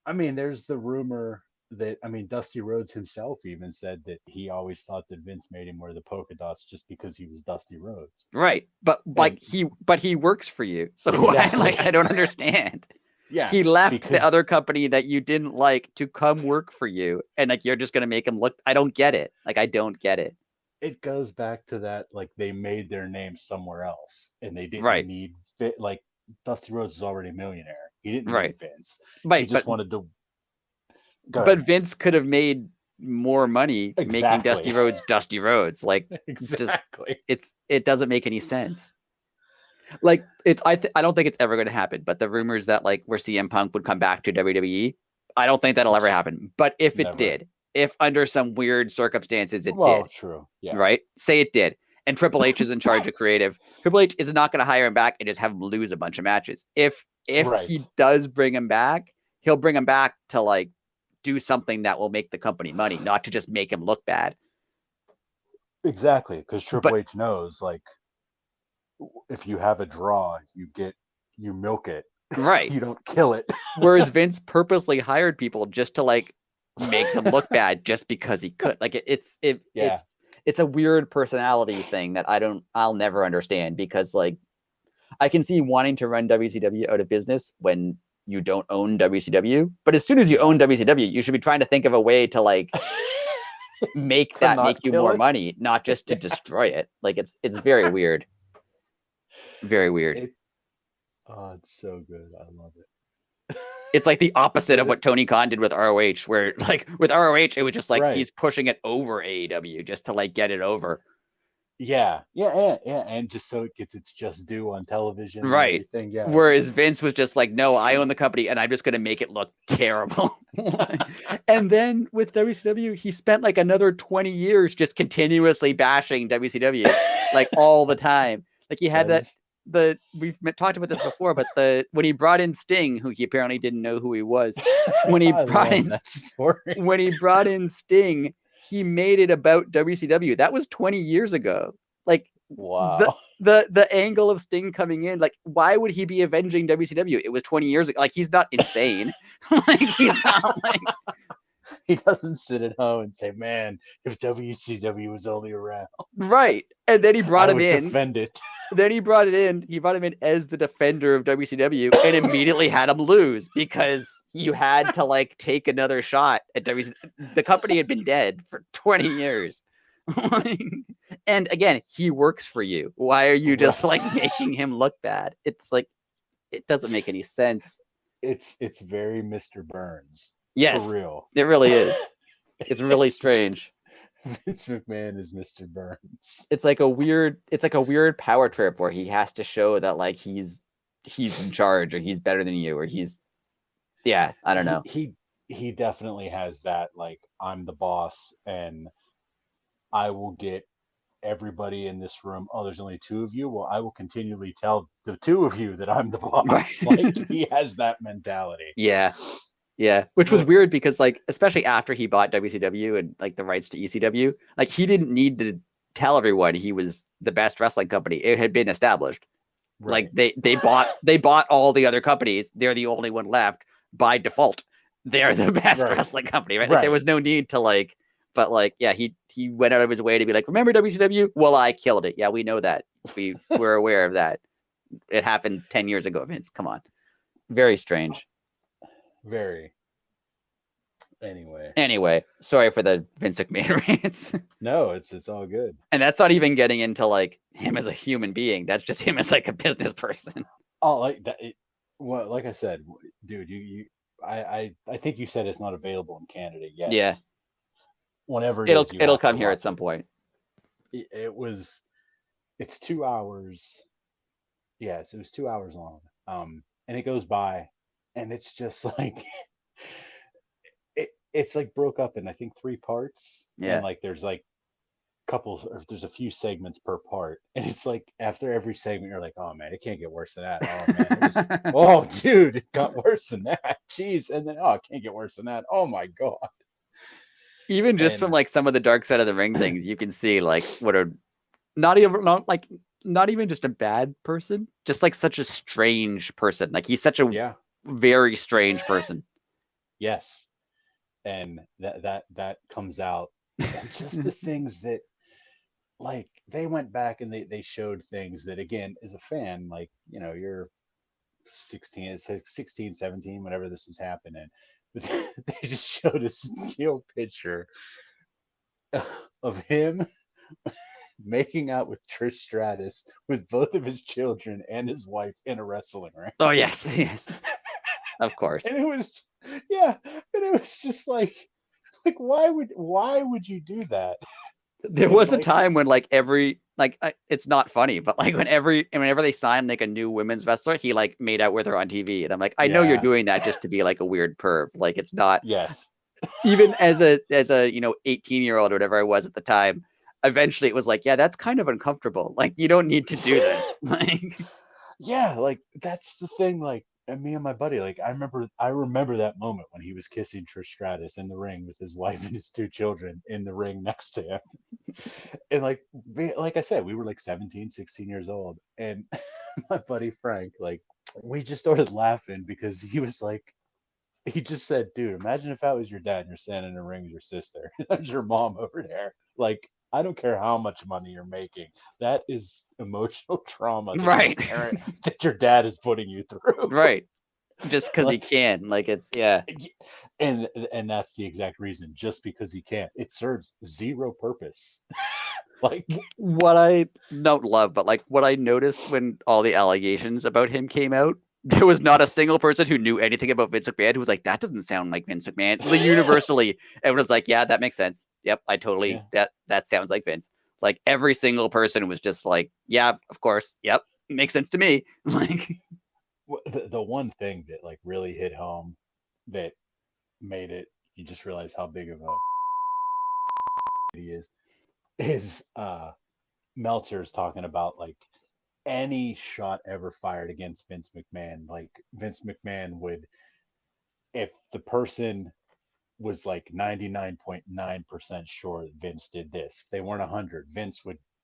I mean, there's the rumor that, Dusty Rhodes himself even said that he always thought that Vince made him wear the polka dots just because he was Dusty Rhodes. Right. But he works for you. So I don't understand. Yeah. He left the other company that you didn't like to come work for you. And like, you're just going to make him look, I don't get it. Like, I don't get it. It goes back to that, like they made their name somewhere else and they didn't need fit. Like Dusty Rhodes is already a millionaire. He didn't need Vince. He just wanted to. But Vince could have made more money making Dusty Rhodes. Like it doesn't make any sense. Like I don't think it's ever going to happen. But the rumors that like where CM Punk would come back to WWE, I don't think that'll ever happen. But if it did. If under some weird circumstances it did. True. Yeah. Right? Say it did. and Triple H is in charge of creative. Triple H is not going to hire him back and just have him lose a bunch of matches. If he does bring him back, he'll bring him back to like do something that will make the company money, not to just make him look bad. Exactly, because Triple H knows, like, if you have a draw, you milk it. Right. You don't kill it. Whereas Vince purposely hired people just to like make them look bad just because he could. Like it's a weird personality thing that I'll never understand, because like I can see wanting to run WCW out of business when you don't own WCW, but as soon as you own WCW, you should be trying to think of a way to like make you more money, not just to destroy it. Like it's very weird. Very weird. It's so good. I love it. It's like the opposite of what Tony Khan did with ROH, where like with ROH, it was just like he's pushing it over AEW just to like get it over. Yeah. And just so it gets its just due on television. Right. And everything. Yeah. Whereas Vince was just like, no, I own the company and I'm just going to make it look terrible. And then with WCW, he spent like another 20 years just continuously bashing WCW, like all the time. Like he had we've talked about this before, but when he brought in Sting, who he apparently didn't know who he was, when he brought in Sting, he made it about WCW. That was 20 years ago. Like, wow. The angle of Sting coming in, like, why would he be avenging WCW? It was 20 years ago. Like, he's not insane. Like, he's not like. He doesn't sit at home and say, man, if WCW was only around. Right. And then he brought him in. Defend it. Then he brought him in as the defender of WCW and immediately had him lose, because you had to like take another shot at WCW. The company had been dead for 20 years. And again, he works for you. Why are you just like making him look bad? It's like, it doesn't make any sense. It's very Mr. Burns. Yes, for real. It really is. It's really strange. Vince McMahon is Mr. Burns. It's like a weird power trip where he has to show that like he's in charge, or he's better than you, or I don't know. He definitely has that, like, I'm the boss and I will get everybody in this room. Oh, there's only two of you. Well, I will continually tell the two of you that I'm the boss. Right. Like, he has that mentality. Yeah, which was weird because, like, especially after he bought WCW and like the rights to ECW, like he didn't need to tell everyone he was the best wrestling company. It had been established. Right. Like they bought all the other companies. They're the only one left by default. They're the best wrestling company, right? Like, there was no need to like, but like, yeah, he went out of his way to be like, remember WCW? Well, I killed it. Yeah, we know that. We're aware of that. It happened 10 years ago, Vince. Come on. Very strange. Very. Anyway, sorry for the Vince McMahon rants. No, it's all good. And that's not even getting into like him as a human being. That's just him as like a business person. Oh, like that. Well, like I said, dude, I think you said it's not available in Canada yet. Yeah. Whenever it'll come here at some point. It's 2 hours. Yes, it was 2 hours long. And it goes by, and it's just like. It's like broke up in, I think, 3 parts. Yeah. And like there's like there's a few segments per part. And it's like after every segment you're like, oh man, it can't get worse than that. Oh man. Oh dude, it got worse than that. Jeez. And then it can't get worse than that. Oh my God. Even just from like some of the Dark Side of the Ring things, you can see like what are not even just a bad person, just like such a strange person. Like he's such a very strange person. Yes. And that comes out, and just the things that, like, they went back and they showed things that, again, as a fan, like, you know, you're 16, 17, whenever this was happening, but they just showed a still picture of him making out with Trish Stratus with both of his children and his wife in a wrestling ring. Oh yes. Of course. And it was just like why would you do that? There was a time when like it's not funny, but like whenever they sign like a new women's wrestler, he like made out with her on TV, and I'm like, I know you're doing that just to be like a weird perv. Like it's not. Yes. Even as a 18-year-old or whatever I was at the time, eventually it was like, yeah, that's kind of uncomfortable. Like, you don't need to do this. Like, Yeah, like that's the thing. Like, and me and my buddy, like I remember that moment when he was kissing Trish Stratus in the ring with his wife and his two children in the ring next to him. And like I said, we were like 17, 16 years old, and my buddy Frank, like, we just started laughing because he was like, he just said, dude, imagine if that was your dad and you're standing in a ring with your sister. There's your mom over there. Like, I don't care how much money you're making. That is emotional trauma that right. that your dad is putting you through. Right. Just because he Like, can. Like, it's, yeah. and that's the exact reason. Just because he can't, it serves zero purpose. Like, What I don't love, but like what I noticed when all the allegations about him came out, there was not a single person who knew anything about Vince McMahon who was like, that doesn't sound like Vince McMahon. Like, universally, everyone was like, yeah, that makes sense. Yep, I totally, yeah. that sounds like Vince. Like, every single person was just like, yeah, of course. Yep, makes sense to me. Like, The one thing that like really hit home that made it, you just realize how big of a he is Meltzer's talking about like any shot ever fired against Vince McMahon. Like, Vince McMahon would, if the person was like 99.9% sure Vince did this, if they weren't 100,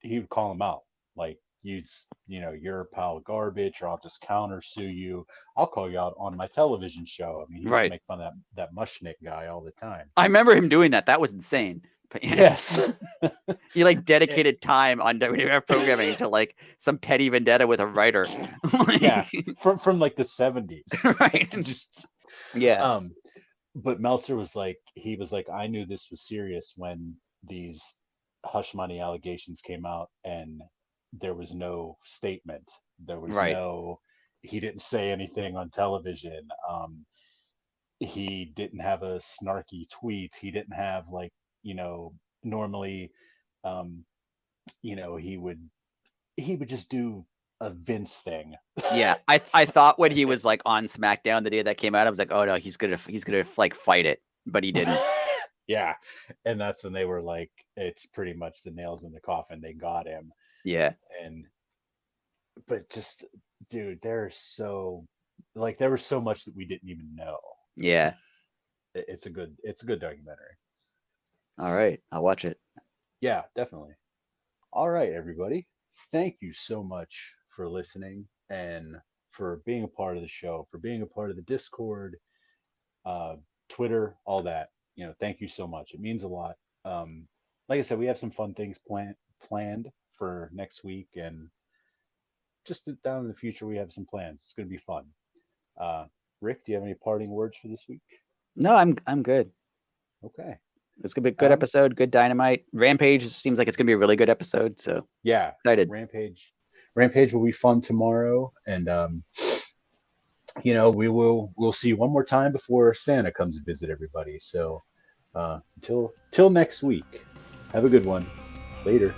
he would call him out. Like, you're a pile of garbage, or I'll just counter sue you. I'll call you out on my television show. I mean, he used to right. make fun of that Mushnick guy all the time. I remember him doing that. That was insane. But yeah, Yes. he like dedicated time on WWF programming to like some petty vendetta with a writer. Like, Yeah, from like the 70s. right. Just Yeah. But Meltzer was like, I knew this was serious when these hush money allegations came out, and there was no statement. There was Right. no, he didn't say anything on television. He didn't have a snarky tweet. He didn't have like, normally, um, he would just do a Vince thing. Yeah. I thought when he was like on SmackDown the day that came out, I was like, oh no, he's gonna like fight it, but he didn't. Yeah, and that's when they were like, it's pretty much the nails in the coffin. They got him. Yeah. And but just, dude, there was so much that we didn't even know. Yeah. It's a good documentary. All right. I'll watch it. Yeah, definitely. All right, everybody. Thank you so much for listening and for being a part of the show, for being a part of the Discord, uh, Twitter, all that. Thank you so much. It means a lot. Like I said, we have some fun things planned for next week, and just down in the future, we have some plans. It's going to be fun. Uh, Rick, do you have any parting words for this week? No, I'm good. Okay. It's gonna be a good episode. Good Dynamite. Rampage seems like it's gonna be a really good episode. So yeah, excited. Rampage will be fun tomorrow, and we'll see you one more time before Santa comes to visit everybody. So until next week, have a good one. Later.